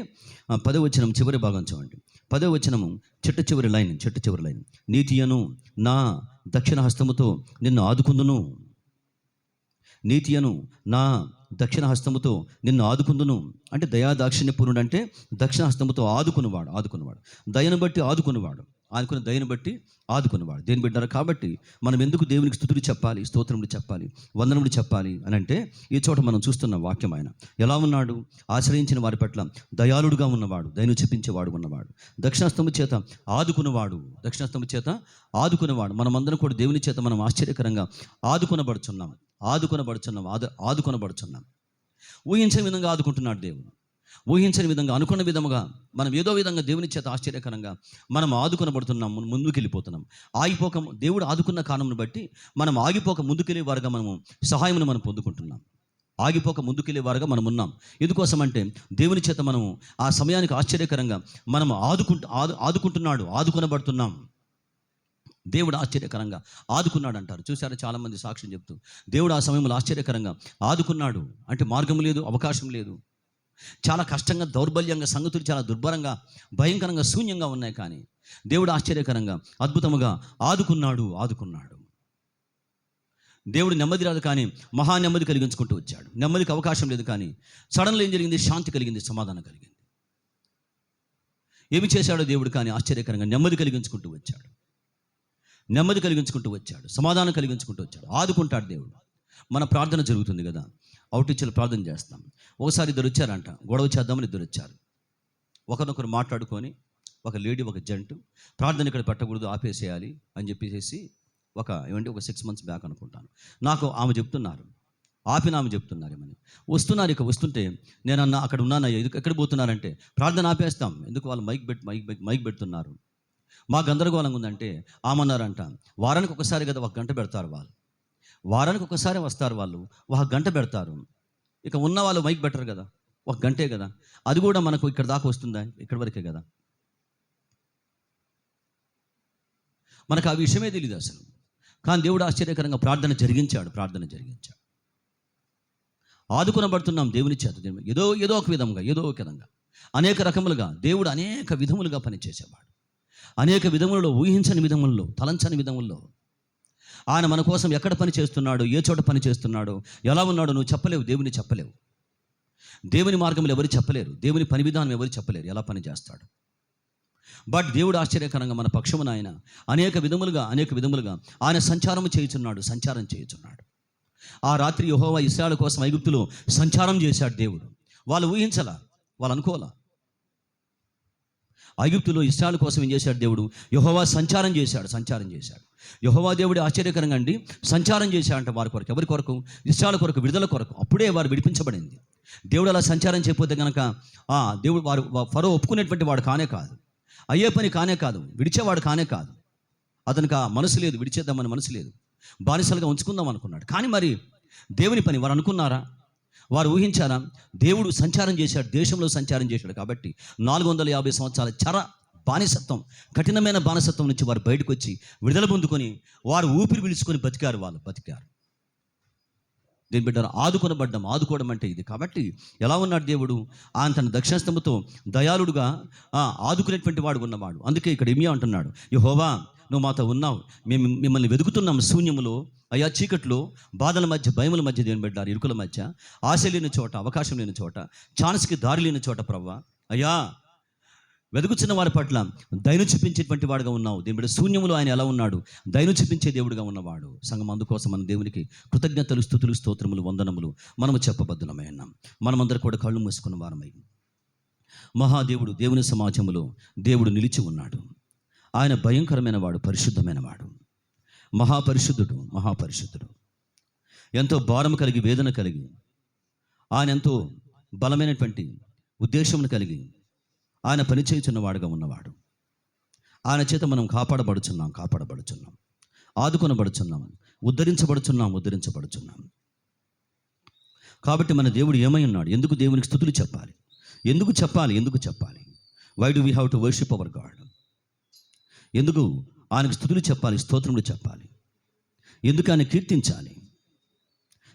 10వ వచనం చివరి భాగం చూడండి. 10వ వచనము చెట్టు చివరి లైన్. నీతియను నా దక్షిణ హస్తముతో నిన్ను ఆదుకుందును. నీతియను నా దక్షిణ హస్తముతో నిన్ను ఆదుకుందును అంటే దయాదాక్షిణ్యపూర్ణుడు అంటే దక్షిణ హస్తముతో ఆదుకున్నవాడు. దయను బట్టి ఆదుకున్నవాడు, దయను బట్టి ఆదుకున్నవాడు. దేని బిడ్డారు? కాబట్టి మనం ఎందుకు దేవునికి స్తుతులు చెప్పాలి, స్తోత్రములు చెప్పాలి, వందనములు చెప్పాలి అని అంటే, ఈ చోట మనం చూస్తున్న వాక్యం ఆయన ఎలా ఉన్నాడు? ఆశ్రయించిన వారి పట్ల దయాళుడుగా ఉన్నవాడు, దయను చూపించేవాడు ఉన్నవాడు, దక్షిణాస్తము చేత ఆదుకున్నవాడు. మనమందరం కూడా దేవుని చేత మనం ఆశ్చర్యకరంగా ఆదుకొనబడుచున్నాం. ఊహించని విధంగా ఆదుకుంటున్నాడు దేవుడు. ఊహించని విధంగా, అనుకున్న విధముగా మనం ఏదో విధంగా దేవుని చేత ఆశ్చర్యకరంగా మనం ఆదుకొనబడుతున్నాం, ముందుకు వెళ్ళిపోతున్నాం. దేవుడు ఆదుకున్న కారణంను బట్టి మనం ఆగిపోక ముందుకెళ్ళే వారుగా మనము సహాయమును మనం పొందుకుంటున్నాం. ఆగిపోక ముందుకెళ్ళేవారుగా మనం ఉన్నాం. ఎందుకోసం అంటే దేవుని చేత మనము ఆ సమయానికి ఆశ్చర్యకరంగా మనం ఆదుకొనబడుతున్నాం. దేవుడు ఆశ్చర్యకరంగా ఆదుకున్నాడు అంటారు. చూసారా, చాలామంది సాక్ష్యం చెప్తూ దేవుడు ఆ సమయంలో ఆశ్చర్యకరంగా ఆదుకున్నాడు అంటే మార్గం లేదు, అవకాశం లేదు, చాలా కష్టంగా, దౌర్బల్యంగా, సంగతులు చాలా దుర్భరంగా, భయంకరంగా, శూన్యంగా ఉన్నాయి. కానీ దేవుడు ఆశ్చర్యకరంగా, అద్భుతంగా ఆదుకున్నాడు. దేవుడు నెమ్మది రాదు కానీ మహా నెమ్మది కలిగించుకుంటూ వచ్చాడు. నెమ్మదికి అవకాశం లేదు కానీ సడన్లో ఏం జరిగింది? శాంతి కలిగింది, సమాధానం కలిగింది. ఏమి చేశాడో దేవుడు? కానీ ఆశ్చర్యకరంగా నెమ్మది కలిగించుకుంటూ వచ్చాడు, సమాధానం కలిగించుకుంటూ వచ్చాడు. ఆదుకుంటాడు దేవుడు. మన ప్రార్థన జరుగుతుంది కదా, అవుటిచ్చలు ప్రార్థన చేస్తాం. ఒకసారి ఇద్దరు వచ్చారంట, గొడవ చేద్దామని ఇద్దరు వచ్చారు. ఒకరినొకరు మాట్లాడుకొని, ఒక లేడీ ఒక జంటు, ప్రార్థన ఇక్కడ పెట్టకూడదు, ఆపేసేయాలి అని చెప్పేసి ఒక 6 months బ్యాక్ అనుకుంటాను, నాకు ఆమె చెప్తున్నారు, ఆమె చెప్తున్నారు ఏమని. వస్తుంటే నేనన్నా అక్కడ ఉన్నాను, ఎక్కడ పోతున్నారంటే ప్రార్థన ఆపేస్తాం, ఎందుకు వాళ్ళు మైక్ పెడుతున్నారు, మా గందరగోళంగా ఉందంటే ఆమన్నారంట, వారానికి ఒకసారి కదా 1 గంట పెడతారు వాళ్ళు, వారానికి ఒకసారి వస్తారు వాళ్ళు, 1 గంట పెడతారు. ఇక ఉన్న వాళ్ళు మైక్ బెటర్ కదా, 1 గంటే కదా, అది కూడా మనకు ఇక్కడ దాకా వస్తుందా? ఇక్కడ వరకే కదా. మనకు ఆ విషయమే తెలియదు అసలు. కానీ దేవుడు ఆశ్చర్యకరంగా ప్రార్థన జరిగించాడు. ఆదుకొనబడుతున్నాం దేవుని చేత. ఏదో ఒక విధంగా అనేక రకములుగా దేవుడు అనేక విధములుగా పనిచేసేవాడు. అనేక విధములలో, ఊహించని విధముల్లో, తలంచని విధముల్లో ఆయన మన కోసం ఎక్కడ పని చేస్తున్నాడు, ఏ చోట పని చేస్తున్నాడో, ఎలా ఉన్నాడో నువ్వు చెప్పలేవు, దేవుని చెప్పలేవు. దేవుని మార్గములు ఎవరు చెప్పలేరు, దేవుని పని విధానం ఎవరు చెప్పలేరు, ఎలా పని చేస్తాడు. బట్ దేవుడు ఆశ్చర్యకరంగా మన పక్షమున ఆయన అనేక విధములుగా ఆయన సంచారం చేయుచున్నాడు. ఆ రాత్రి యెహోవా ఇశ్రాయేలు కోసం ఐగుప్తులో సంచారం చేశాడు దేవుడు. వాళ్ళు ఊహించలా, వాళ్ళు అనుకోలా. ఐగుప్తులో ఇశ్రాయేలు కోసం ఏం చేశాడు దేవుడు? యెహోవా సంచారం చేశాడు. యెహోవా దేవుడు ఆశ్చర్యకరంగా అండి సంచారం చేశాడంట వారి కొరకు. ఎవరి కొరకు? ఇశ్రాయేలు కొరకు, విడుదల కొరకు. అప్పుడే వారు విడిపించబడింది. దేవుడు అలా సంచారం చేయకపోతే కనుక దేవుడు ఫరో ఒప్పుకునేటువంటి వాడు కానే కాదు, అయ్యే పని కానే కాదు, విడిచేవాడు కానే కాదు. అతనికి ఆ మనసు లేదు, విడిచేద్దామని మనసు లేదు, బానిసలుగా ఉంచుకుందాం అనుకున్నాడు. కానీ మరి దేవుని పని వారు అనుకున్నారా? వారు ఊహించారా? దేవుడు సంచారం చేశాడు, దేశంలో సంచారం చేశాడు. కాబట్టి 450 సంవత్సరాల చెర బానిసత్వం, కఠినమైన బానిసత్వం నుంచి వారు బయటకు వచ్చి విడుదల పొందుకొని వారు ఊపిరి పీల్చుకొని బతికారు. దేని బిడ్డారు? ఆదుకోవడం అంటే ఇది. కాబట్టి ఎలా ఉన్నాడు దేవుడు? ఆయన తన దక్షిణస్తముతో దయాళుడుగా ఆదుకునేటువంటి వాడు ఉన్నవాడు. అందుకే ఇక్కడ ఇర్మియా అంటున్నాడు, యెహోవా నువ్వు మాతో ఉన్నావు, మేము మిమ్మల్ని వెతుకుతున్నాం శూన్యములో, అయ్యా చీకట్లో, బాధల మధ్య, భయముల మధ్య, దేని బిడ్డారు ఇరుకుల మధ్య, ఆశ లేని చోట, అవకాశం లేని చోట, ఛాన్స్కి దారి లేని చోట ప్రభువా అయ్యా వెతుకుతున్న వారి పట్ల దయను చూపించేటువంటి వాడుగా ఉన్నావు. దేని బిడ్డ శూన్యములో ఆయన ఎలా ఉన్నాడు? దయను చూపించే దేవుడుగా ఉన్నవాడు. సంఘం అందుకోసం మన దేవునికి కృతజ్ఞతలు, స్తుతులు, స్తోత్రములు, వందనములు మనము చెప్పబద్దులమై ఉన్నాం. మనమందరూ కూడా కళ్ళు మూసుకున్న వారమై మహాదేవుడు దేవుని సమాజంలో దేవుడు నిలిచి ఉన్నాడు. ఆయన భయంకరమైన వాడు, పరిశుద్ధమైన వాడు, మహాపరిశుద్ధుడు. ఎంతో భారం కలిగి, వేదన కలిగి, ఆయన ఎంతో బలమైనటువంటి ఉద్దేశమును కలిగి ఆయన పనిచేయుచున్నవాడుగా ఉన్నవాడు. ఆయన చేత మనం కాపాడబడుచున్నాం, ఆదుకొనబడుచున్నాం, ఉద్ధరించబడుచున్నాం. కాబట్టి మన దేవుడు ఏమై ఉన్నాడు? ఎందుకు దేవునికి స్తుతులు చెప్పాలి? ఎందుకు చెప్పాలి? Why do we have to worship our God? ఎందుకు ఆయనకు స్తుతులు చెప్పాలి, స్తోత్రములు చెప్పాలి? ఎందుకు ఆయన కీర్తించాలి?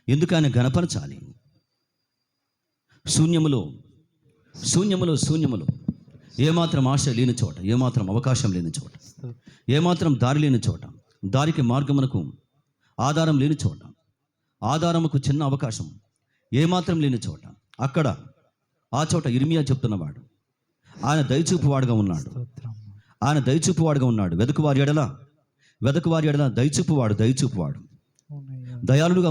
ఎందుకు ఆయన గణపరచాలి? శూన్యములో ఏమాత్రం ఆశ లేని చోట, ఏమాత్రం అవకాశం లేని చోట, ఏమాత్రం దారి లేని చోట, దారికి మార్గమునకు ఆధారం లేని చోట, ఆధారముకు చిన్న అవకాశం ఏమాత్రం లేని చోట, అక్కడ ఆ చోట ఇర్మియా చెప్తున్నవాడు ఆయన దయచూపువాడుగా ఉన్నాడు. వెదకువారి ఎడల దయచూపువాడు, దయాళుడుగా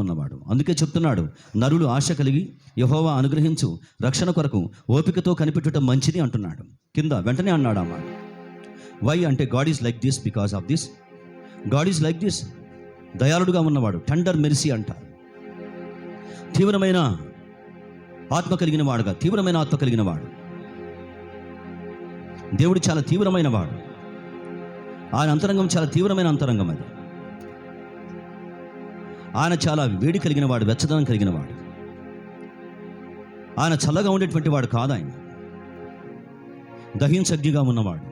ఉన్నవాడు. అందుకే చెప్తున్నాడు, నరులు ఆశ కలిగి యెహోవా అనుగ్రహించు రక్షణ కొరకు ఓపికతో కనిపెట్టడం మంచిది అంటున్నాడు. కింద వెంటనే అన్నాడు ఆ మాట. వై అంటే God is like this, because of this. God is like this, దయాళుడుగా ఉన్నవాడు, టెండర్ మెర్సీ అంటారు. తీవ్రమైన ఆత్మ కలిగిన వాడు. దేవుడు చాలా తీవ్రమైన వాడు. ఆయన అంతరంగం చాలా తీవ్రమైన అంతరంగం. అది ఆయన చాలా వేడి కలిగిన వాడు, వెచ్చదనం కలిగిన వాడు. ఆయన చల్లగా ఉండేటువంటి వాడు కాదు. ఆయన దహించగ్గిగా ఉన్నవాడు,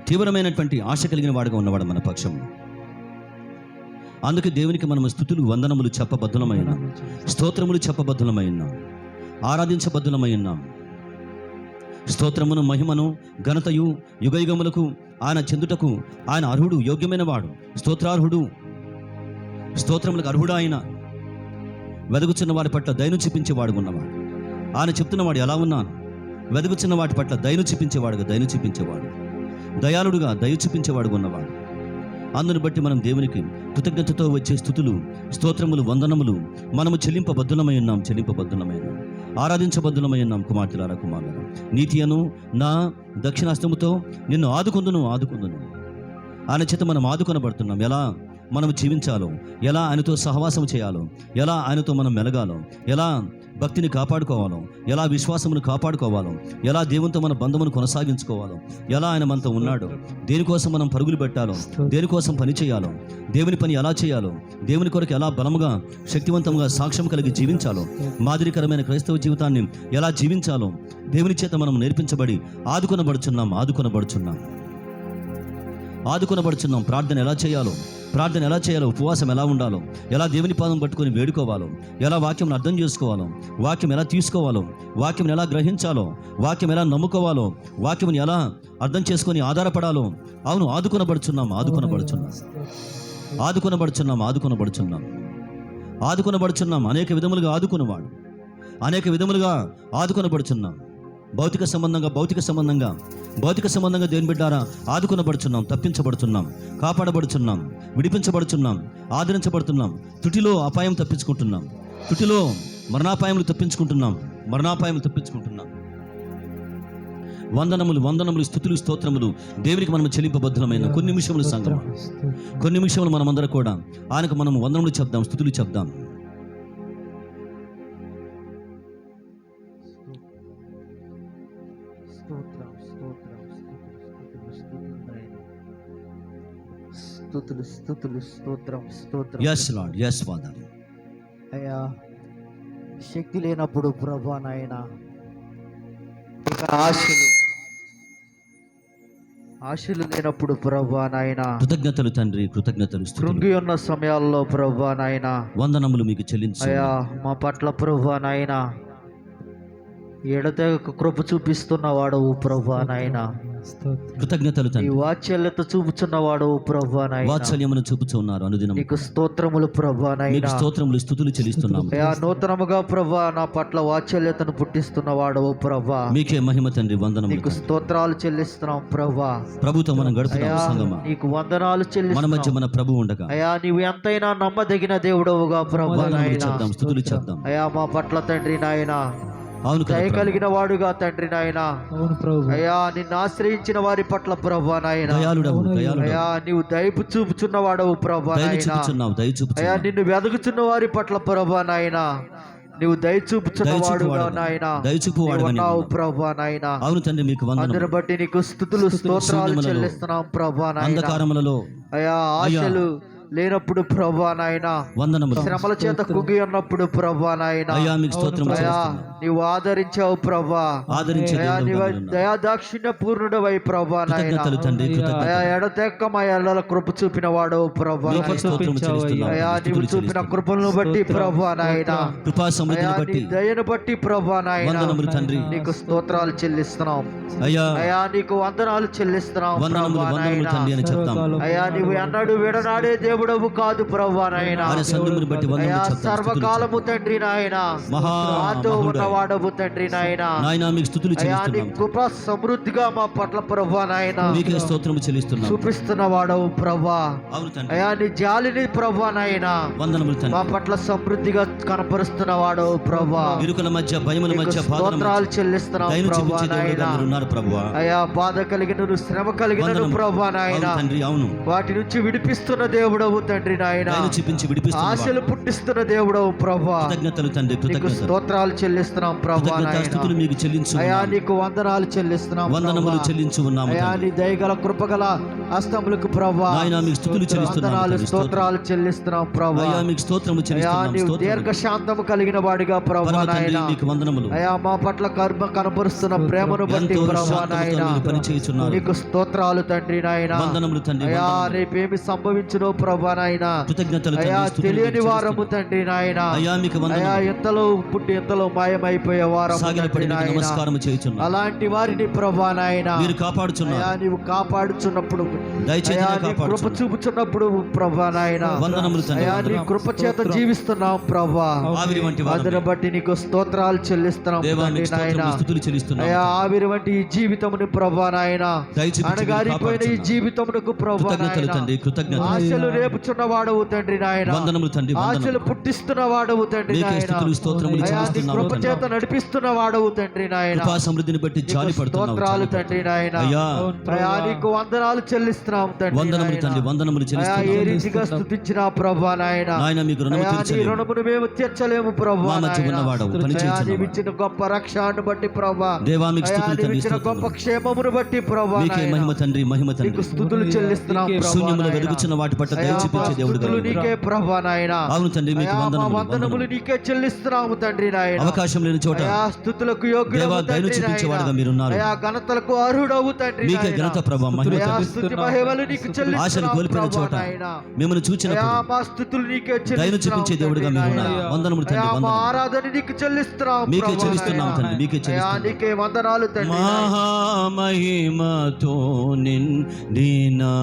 తీవ్రమైనటువంటి ఆశ కలిగిన వాడుగా ఉన్నవాడు మన పక్షంలో. అందుకే దేవునికి మనం స్తుతులు, వందనములు చెప్పబద్దులమై ఉన్నాం, స్తోత్రములు చెప్పబద్దులమై ఉన్నాం, ఆరాధించబద్దులమై ఉన్నాం. స్తోత్రమును, మహిమను, ఘనతయు యుగయుగములకు ఆయన చెందుటకు ఆయన అర్హుడు, యోగ్యమైన వాడు, స్తోత్రార్హుడు, స్తోత్రములకు అర్హుడు. ఆయన వెదుగుచున్న వారి పట్ల దయను చూపించేవాడు ఉన్నవాడు. ఆయన చెప్తున్నవాడు, ఎలా ఉన్నాను? వెదుగుచున్న వాటి పట్ల దయను చూపించేవాడు, దయాళుడుగా దయ చూపించేవాడు ఉన్నవాడు. అందును బట్టి మనం దేవునికి కృతజ్ఞతతో వచ్చే స్తుతులు, స్తోత్రములు, వందనములు మనము చెల్లింపబద్దులమై ఉన్నాం, ఆరాధించబద్దులమై ఉన్నాం. కుమార్తెలారా, కుమారులారా, నీతియను నా దక్షిణాస్తముతో నిన్ను ఆదుకుందును. ఆయన చేత మనం ఆదుకొనబడుతున్నాం. ఎలా మనం జీవించాలో, ఎలా ఆయనతో సహవాసం చేయాలో, ఎలా ఆయనతో మనం మెలగాలో, ఎలా భక్తిని కాపాడుకోవాలో, ఎలా విశ్వాసమును కాపాడుకోవాలో, ఎలా దేవునితో మన బంధమును కొనసాగించుకోవాలో, ఎలా ఆయన మనతో ఉన్నాడో, దేనికోసం మనం పరుగులు పెట్టాలో, దేనికోసం పని చేయాలో, దేవుని పని ఎలా చేయాలో, దేవుని కొరకు ఎలా బలముగా, శక్తివంతంగా సాక్ష్యం కలిగి జీవించాలో, మాదిరికరమైన క్రైస్తవ జీవితాన్ని ఎలా జీవించాలో దేవుని చేత మనం నేర్పించబడి ఆదుకొనబడుచున్నాం. ప్రార్థన ఎలా చేయాలో, ఉపవాసం ఎలా ఉండాలో, ఎలా దేవుని పాదం పట్టుకొని వేడుకోవాలో, ఎలా వాక్యం అర్థం చేసుకోవాలో, వాక్యం ఎలా తీసుకోవాలో, వాక్యం ఎలా గ్రహించాలో, వాక్యం ఎలా నమ్ముకోవాలో, వాక్యం ఎలా అర్థం చేసుకొని ఆధారపడాలో. అవును, ఆదుకొనబడుచున్నాం. అనేక విధములుగా ఆదుకొనబడుచున్నాం. భౌతిక సంబంధంగా దేవుని బిడ్డారా ఆదుకొనబడుచున్నాం, తప్పించబడుచున్నాం, కాపాడబడుచున్నాం, విడిపించబడుచున్నాం, ఆదరించబడుతున్నాం. తుటిలో అపాయం తప్పించుకుంటున్నాం, తుటిలో మరణాపాయములు తప్పించుకుంటున్నాం. మరణాపాయం తప్పించుకుంటున్నాం. వందనములు వందనములు స్తుతులు స్తోత్రములు దేవునికి మనం చెల్లింపబద్ధమైన కొన్ని నిమిషములు సంగమం, కొన్ని నిమిషములు మనమందరం కూడా ఆయనకు మనం వందనములు చెప్దాం, స్తుతులు చెప్దాం. స్తుతులు స్తుతులు స్తోత్రం స్తోత్రం. yes lord, yes father. అయ్యా, శక్తి లేనప్పుడు ప్రభువా నాయన, ఇక ఆశలు లేనప్పుడు ప్రభువా నాయన, కృతజ్ఞతలు తండ్రి, కృతజ్ఞతలు కృంగి ఉన్న సమయాల్లో ప్రభువా నాయన వందనములు మీకు చెల్లించు. అయ్యా, మా పట్ల ప్రభువా నాయన ఎడతెగక కృప చూపిస్తున్న వాడవు ప్రభువా నాయన, కృతజ్ఞతలు తండ్రి. వాత్సల్యత చూపుచున్నవాడు ప్రభువా నాయన, వాత్సల్యమును చూపుచున్నారు అనుదినం. నీకు స్తోత్రములు ప్రభువా నాయన, స్తోత్రములు స్తుతులు చెల్లిస్తున్నాము. అయ్యా, నూతనముగా ప్రభువా నా పట్ల వాత్సల్యతను పుట్టిస్తున్నవాడు ప్రభువా, మీకే మహిమ తండ్రి, వందనములు. నీకు స్తోత్రాలు చెల్లిస్తున్నాం ప్రభువా. ప్రభుతో మనం గడుపుతాం సంగమా, నీకు వందనాలు చెల్లిస్తున్నాం. మన మధ్య మన ప్రభు ఉండగా అయ్యా, నీవు ఎంతైనా నమ్మదగిన దేవుడవుగా ప్రభువా నాయన, స్తుతులు చెప్దాం. అయ్యా, మా పట్ల తండ్రి నాయన అవును, దయ కలిగిన వాడుగా తండ్రి నాయన, అయ్యా, నిన్ను ఆశ్రయించిన వారి పట్ల ప్రభువా నాయన, అయ్యా, నీవు దయపు చూపుచున్న వాడవు ప్రభువా నాయన, అయ్యా, నిన్ను వెదకుచున్న వారి పట్ల ప్రభువా నాయన, నీవు దయ చూపుచున్న వాడుగా నాయన ఉన్నావు ప్రభువా నాయన. అవును తండ్రి, మీకు అందరిని బట్టి నీకు స్తుతులు స్తోత్రాలు చెల్లిస్తున్నాం ప్రభువా నాయన. అయ్యా, ఆశలు లేనప్పుడు ప్రభువా నాయన, శ్రమల చేత కుంగి ఉన్నప్పుడు ప్రభువా నాయన, నీవు ఆదరించావు ప్రభువా, నీవు దయాదాక్షిణ్య పూర్ణుడవై ప్రభువా నాయన, అయా, ఎడతెక్క మా ఎడల కృప చూపిన వాడు ప్రభువా, అయా, నీవు చూపిన కృపలను బట్టి ప్రభువా నాయన, నీ దయను బట్టి ప్రభువా నాయన, నీకు స్తోత్రాలు చెల్లిస్తున్నాం. అయా, నీకు వందనాలు చెల్లిస్తున్నాం ప్రభువా నాయన. అయా, నీవు ఎన్నడూ విడనాడే దేవుడవు కాదు ప్రభువా నాయన, అయా, సర్వకాలము తండ్రి నాయన మాతో ఉన్నవాడవు తండ్రి నాయన, అయా, నీ కృప సమృద్ధిగా మా పట్ల ప్రభువా నాయన చూపిస్తున్న వాడవు ప్రభువా, అయా, నీ జాలిని ప్రభువా నాయన మా పట్ల సమృద్ధిగా కనపరుస్తున్న వాడవు ప్రభువా, స్తోత్రాలు చెల్లిస్తున్నాం ప్రభువా నాయన. అయా, బాధ కలిగిన శ్రమ కలిగిన ప్రభువా నాయన వాటి నుంచి విడిపిస్తున్న దేవుడవు తండ్రి నాయన, ఆశలు పుట్టిస్తున్న దేవుడవు ప్రభువా, నీకు స్తోత్రాలు చెల్లిస్తున్నాం ప్రభువా నాయన. అయా, నీకు వందనాలు చెల్లిస్తున్నాం, అయా, నీ దయగల కృపగల హస్తములకు ప్రభువా వందనాలు స్తోత్రాలు చెల్లిస్తున్నాం ప్రభువా. అయా, నీవు దీర్ఘ శాంతము కలిగిన వాడిగా ప్రభువా నాయన, అయా, మా పట్ల కర్మ కనపరుస్తున్న ప్రేమను బట్టి ప్రభువా నాయన, నీకు స్తోత్రాలు తండ్రి నాయన. అయా, రేపేమి సంభవించునో ప్రభువా నాయన, అయా, తెలియని వారము తండ్రి నాయన, అయా, ఎంతలో పుట్టి ఎంతలో మాయమైపోయే వారము తండ్రి నాయన, అలాంటి వారిని ప్రభువా నాయన అయా, నీవు కాపాడుచున్నప్పుడు, అయా, నీ కృప చూపుచున్నప్పుడు ప్రభువా నాయన, అయా, నీ కృప చేత జీవిస్తున్నాం ప్రభువా, అందుని బట్టి నీకు స్తోత్రాలు చెల్లిస్తున్నాం తండ్రి నాయన. అయా, ఆవిరి వంటి ఈ జీవితముని ప్రభువా నాయన, అణగారిపోయిన ఈ జీవితమునకు ప్రభువా నాయన ఆశలు రేపుచున్న వాడవు తండ్రి నాయన, ఆశలు పుట్టిస్తున్న వాడవు తండ్రి నాయన, అయా, నీ కృప చేత నడిపిస్తున్న వాడవు తండ్రి నాయన, సమృద్ధిని బట్టి స్తోత్రాలు తండ్రి నాయన. అయా, నీకు వందనాలు చెల్లిస్తున్నాం తండ్రి నాయన. అయా, ఏ రీతిగా స్తుతించిన ప్రభువా నాయన, అయా, నీ రుణమును మేము తీర్చలేము ప్రభువా నాయన. అయా, నీవిచ్చిన గొప్ప రక్షణను బట్టి ప్రభువా, అయా, నీవిచ్చిన గొప్ప క్షేమమును బట్టి ప్రభువా నాయన, నీకు స్తుతులు చెల్లిస్తున్నాం ప్రభువా నాయన. వాటి పట్ల దయ చూపించే దేవుడు నీకే ప్రభువా నాయన. అవును తండ్రి, మీకు వందనములు నీకే చెల్లిస్తున్నాము తండ్రి నాయన. అవకాశం లేని చోట స్తుతులకు యోగ్యుడవు తండ్రి నాయన, అయా, ఘనతలకు అర్హుడవు తండ్రి నాయన, ఘనత ప్రభావం స్తుతి మహిమలు నీకు చెల్లిస్తున్నాము ప్రభువా నాయన. మిమ్మల్ని చూచినప్పుడు మా స్తుతులు నీకే దయను చూపించే దేవుడుగా మీరు ఉన్నారు. వందనములు తండ్రి, మా ఆరాధన నీకు చెల్లిస్తున్నాము మీకే చెల్లిస్తున్నాము తండ్రి, మీకే చెల్లిస్తున్నాము. నీకే వందనాలు తండ్రి. మహామహిమతో నిండినా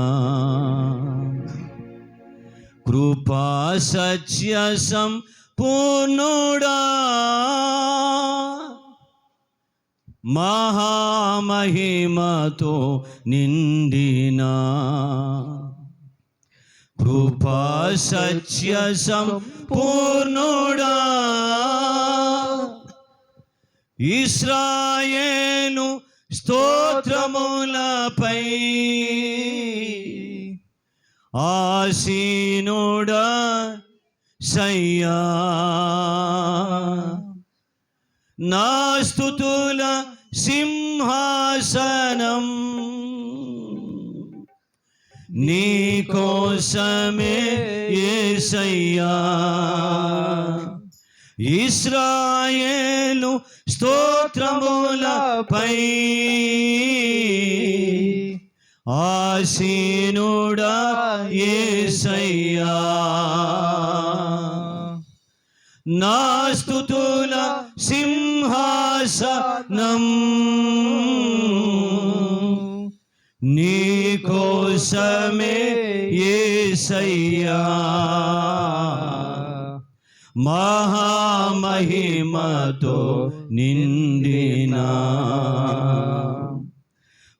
కృపా సత్య సంపూర్ణుడా, మహామహిమతో నిండినా కృపా సత్య సంపూర్ణుడా, ఇశ్రాయేలు స్తోత్రములపై ఆసీనుడా సయ్యా, నా స్తుతుల సింహాసనం నీ కోసమే యేసయ్యా. ఇశ్రాయేలు స్తోత్రములపై ఆసీనుడా యేసయ్యా, నా స్తుతుల సింహాసనం నీ కోసమే యేసయ్యా. మహామహిమతో నిండిన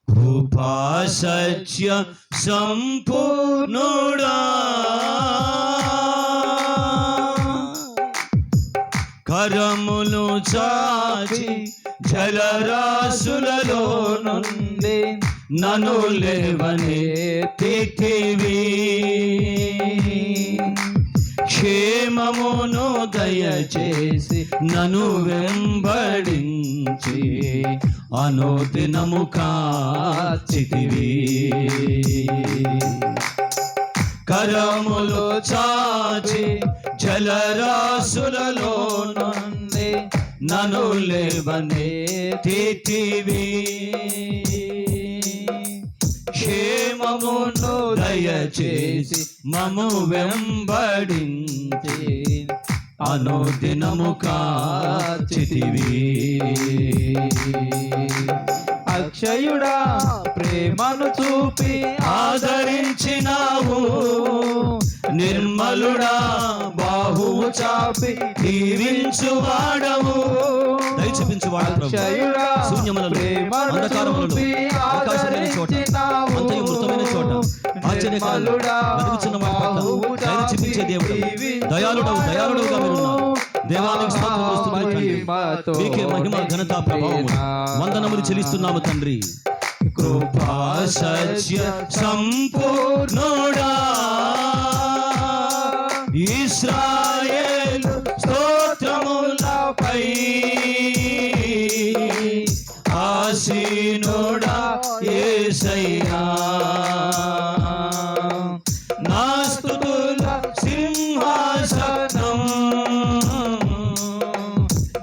కృపా సత్య సంపూర్ణుడా, కరములు చాచి జలరాశులలో నుండి నన్ను లేవనెత్తితివి. క్షేమమును దయచేసి నన్ను వెంబడించి అనుదినము కాచితివి. కరములు చాచి జలరాశులలో నుండి నన్ను లేవనెత్తితివి. క్షేమమును దయచేసి మము వెంబడించి అనుదినము కాచితివి. అక్షయుడా ప్రేమను చూపి ఆదరించినావు, నిర్మలుడా బాహువు చాపి దీవించువాడవు. దయ చూపించువాడు అక్షయుడా శూన్యములలో అంధకారములలో ఆకాశమైన చోట అంతయు మృతమైన చోట ఆశ్చర్యకరుడా వెలుగుచున్న వాడి పట్ల దయ చూపించే దేవుడు, దయాళుడవు దయాళుడుగా మీరున్నారు. దేవాలయ స్తోత్రములు స్తుతులు తండ్రి, మీకే మహిమ ఘనత ప్రభావము వందనములు చెల్లిస్తున్నాము తండ్రి. కృపా సత్య సంపూర్ణుడా, ఇశ్రాయేలు స్తోత్రములపై ఆసీనుడా యేసయ్యా, నా స్తుతుల సింహాసనం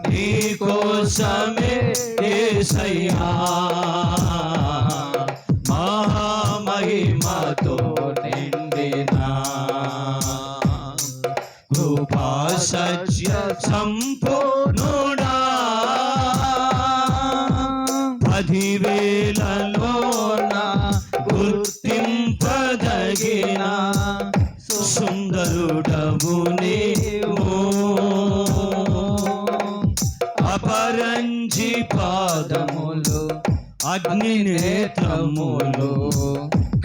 నీ కోసమే యేసయ్యా. మహామహిమతో నిండిన కృపా సత్య సంపూర్ణుడా, 10,000లోన గుర్తింపదగిన సుందరుడవు నీవు. అపరంజి పాదములు అగ్ని నేత్రములు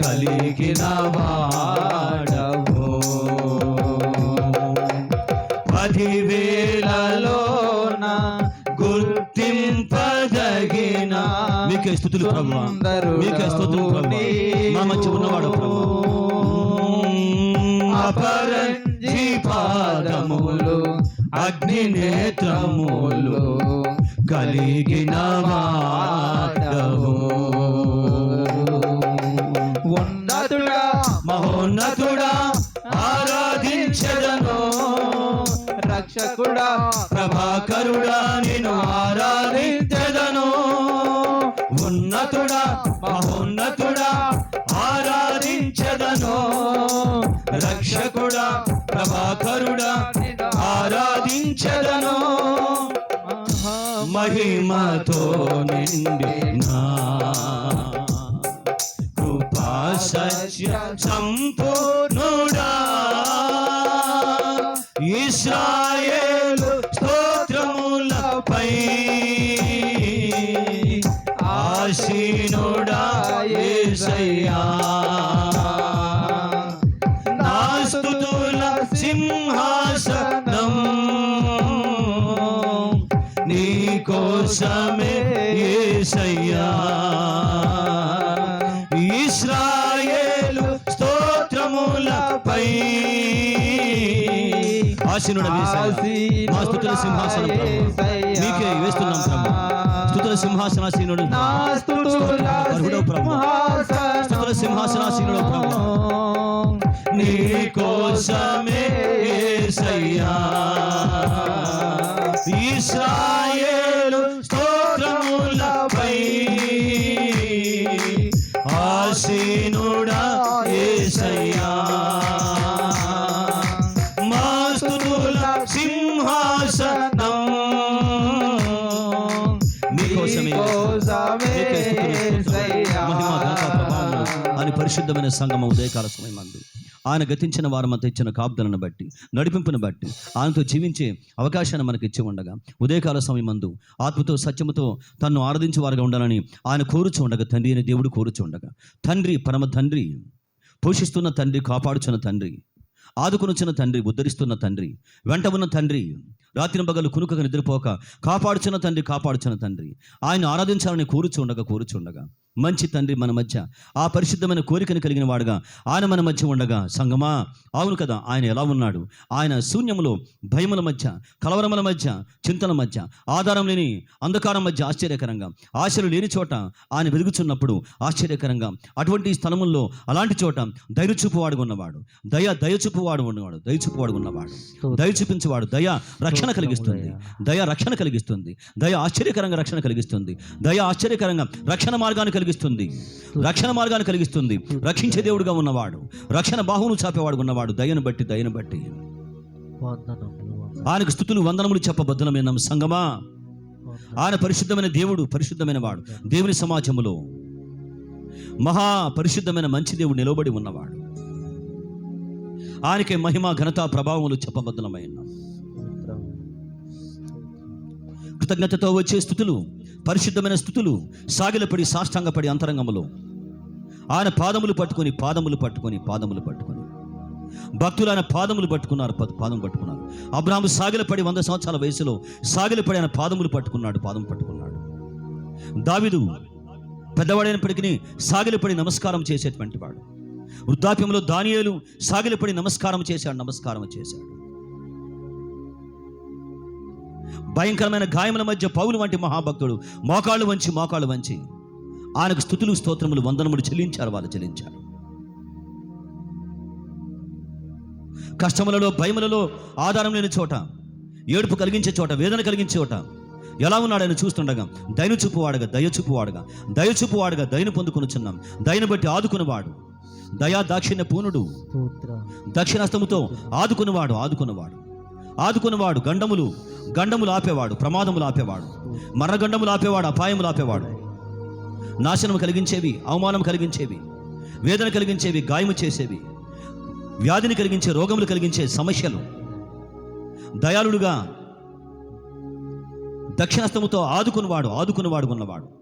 కలిగిన వాడవు. 10,000లోన గుర్తింపదగిన మీకే స్తుతులు ప్రభువా, మీకే స్తుతులు ప్రభువా. మా మధ్య ఉన్నవాడు ప్రభువా. అపరంజి పాదములు అగ్ని నేత్రములు కలిగిన వాడవు. ఉన్నతుడా మహోన్నతుడా ఆరాధించెదను, రక్షకుడా ప్రభాకరుడా నిన్ను ఆరాధించెదను. ఉన్నతుడా మహోన్నతుడా ఆరాధించెదను, రక్షకుడా ప్రభాకరుడా ఆరాధించెదను. మహిమతో నిండిన కృపా సత్య సంపూర్ణుడా, ఇశ్రాయేలు స్తోత్రములపై ఆసీనుడా యేసయ్యా, నా స్తుతుల సింహాసనం నీ కోసమే యేసయ్యా ఇశ్రాయేలు స్తోత్రములపై ఆశీనుడవు యేసయ్యా మా స్తుతుల సింహాసనం ప్రభువా మీకే వేస్తున్నాం ప్రభువా స్తుతుల సింహాసనాసీనుడు అర్హుడవు ప్రభువా స్తుతుల సింహాసనాసీనుడు ప్రభువా నీ కోసమే యేసయ్యా ఇశ్రాయేలు స్తోత్రములపై ఆసీనుడా యేసయ్యా మా స్తుతుల సింహాసనం మీకోసమే మహిమ ఘనత ప్రభావములు అని పరిశుద్ధమైన సంగమ ఉదయకాల సమయమందు ఆయన గతించిన వారమంతా ఇచ్చిన కాపుదలను బట్టి నడిపింపును బట్టి ఆయనతో జీవించే అవకాశాన్ని మనకి ఇచ్చి ఉండగా ఉదయకాల సమయమందు ఆత్మతో సత్యముతో తన్ను ఆరాధించే వారుగా ఉండాలని ఆయన కోరుచు ఉండగా తండ్రి అని దేవుడు కోరుచు ఉండగా తండ్రి పరమ తండ్రి పోషిస్తున్న తండ్రి కాపాడుచున్న తండ్రి ఆదుకొనుచున్న తండ్రి ఉద్ధరిస్తున్న తండ్రి వెంట ఉన్న తండ్రి రాత్రి పగలు కునుకగా నిద్రపోక కాపాడుచున్న తండ్రి ఆయన ఆరాధించాలని కోరుచుండగా మంచి తండ్రి మన మధ్య ఆ పరిశుద్ధమైన కోరికను కలిగిన వాడుగా ఆయన మన మధ్య ఉండగా సంగమా అవును కదా ఆయన ఎలా ఉన్నాడు ఆయన శూన్యములో భయముల మధ్య కలవరముల మధ్య చింతల మధ్య ఆధారం లేని అంధకారం మధ్య ఆశ్చర్యకరంగా ఆశలు లేని చోట ఆయన వెలుగుచున్నప్పుడు ఆశ్చర్యకరంగా అటువంటి స్థలముల్లో అలాంటి చోట దయచూపువాడుగా ఉన్నవాడు దయచూపువాడు ఉన్నవాడు దయ చూపించేవాడు దయ రక్షణ కలిగిస్తుంది దయ ఆశ్చర్యకరంగా రక్షణ కలిగిస్తుంది దయ ఆశ్చర్యకరంగా రక్షణ మార్గాన్ని కలిగిస్తుంది రక్షించే దేవుడుగా ఉన్నవాడు రక్షణ బాహువును చాపేవాడు ఉన్నవాడు దయను బట్టి ఆయనకు స్తుతులు వందనములు చెప్పబద్ధమైన సంగమా ఆయన పరిశుద్ధమైన దేవుడు పరిశుద్ధమైన వాడు దేవుని సమాజములో మహా పరిశుద్ధమైన మంచి దేవుడు నిలబడి ఉన్నవాడు ఆయనకే మహిమ ఘనత ప్రభావములు చెప్పబద్ధమైన కృతజ్ఞతతో వచ్చే స్థుతులు పరిశుద్ధమైన స్థుతులు సాగిలపడి సాష్టాంగపడి అంతరంగములో ఆయన పాదములు పట్టుకొని భక్తులు ఆయన పాదం పట్టుకున్నారు అబ్రాహాము సాగిలపడి 100 సంవత్సరాల వయసులో సాగిలపడి ఆయన పాదం పట్టుకున్నాడు దావీదు పెద్దవాడైనప్పటికీ సాగిలపడి నమస్కారం చేసేటువంటి వాడు వృద్ధాప్యంలో దానియేలు సాగిలపడి నమస్కారం చేశాడు భయంకరమైన గాయముల మధ్య పౌలు వంటి మహాభక్తుడు మోకాళ్ళు వంచి ఆయనకు స్తుతులు స్తోత్రములు వందనములు చెల్లించారు కష్టములలో భయములలో ఆధారం లేని చోట ఏడుపు కలిగించే చోట వేదన కలిగించే చోట ఎలా ఉన్నాడు ఆయన చూస్తుండగా దయచూపువాడుగా దయను పొందుకొనుచున్నాం దయను బట్టి ఆదుకునేవాడు దయా దాక్షిణ్య పూర్ణుడు దక్షిణాస్తముతో ఆదుకునేవాడు గండములు ఆపేవాడు ప్రమాదములు ఆపేవాడు మరణగండములు ఆపేవాడు అపాయములు ఆపేవాడు నాశనం కలిగించేవి అవమానం కలిగించేవి వేదన కలిగించేవి గాయము చేసేవి వ్యాధిని కలిగించే రోగములు కలిగించే సమస్యలు దయాళుడుగా దక్షిణాస్తముతో ఆదుకునేవాడు ఉన్నవాడు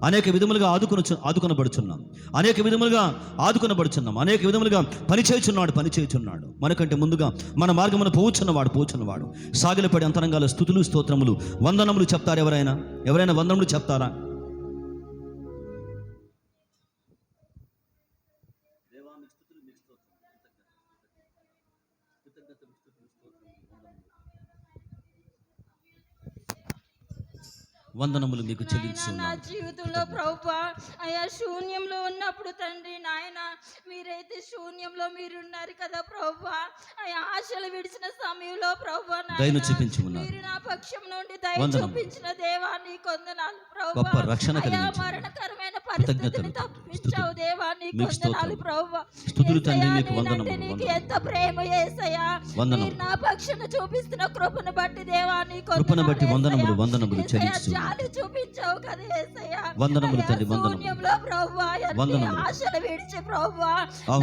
అనేక విధములుగా ఆదుకొనబడుచున్నాం అనేక విధములుగా పనిచేయుచున్నాడు మనకంటే ముందుగా మన మార్గమున పోచున్నవాడు సాగిలపడి అంతరంగాల స్తుతులు స్తోత్రములు వందనములు చెప్తారు ఎవరైనా వందనములు చెప్తారా? వందనములు మీకు చెల్లించున్నాను. నా జీవితంలో ప్రభువా అయ్యా శూన్యంలో ఉన్నప్పుడు తండ్రి నాయన మీరైతే శూన్యంలో మీరున్నారు కదా ప్రభువా అయ్యా ఆశలు విడిచిన సమయంలో ప్రభువా దయను చూపించి ఉన్నారు. మీరు నా పక్షం నుండి దయ చూపించిన దేవా నీకు వందనాలు ప్రభువా. గొప్ప రక్షణ కలిగించి మరణకరమైన పరిస్థితిని తప్పించావు దేవా నీకు వందనాలు ప్రభువా. స్తుతులు తండ్రి మీకు వందనములు. నీకు ఎంత ప్రేమ యేసయ్యా మీరు నా పక్షం చూపిస్తున్న కృపను బట్టి దేవా నీకు వందనములు చెల్లించు. చూపించావు కదా యేసయ్యా. వందనములు తండ్రి శూన్యంలో ప్రభువా ఆశలు విడిచి ప్రభువా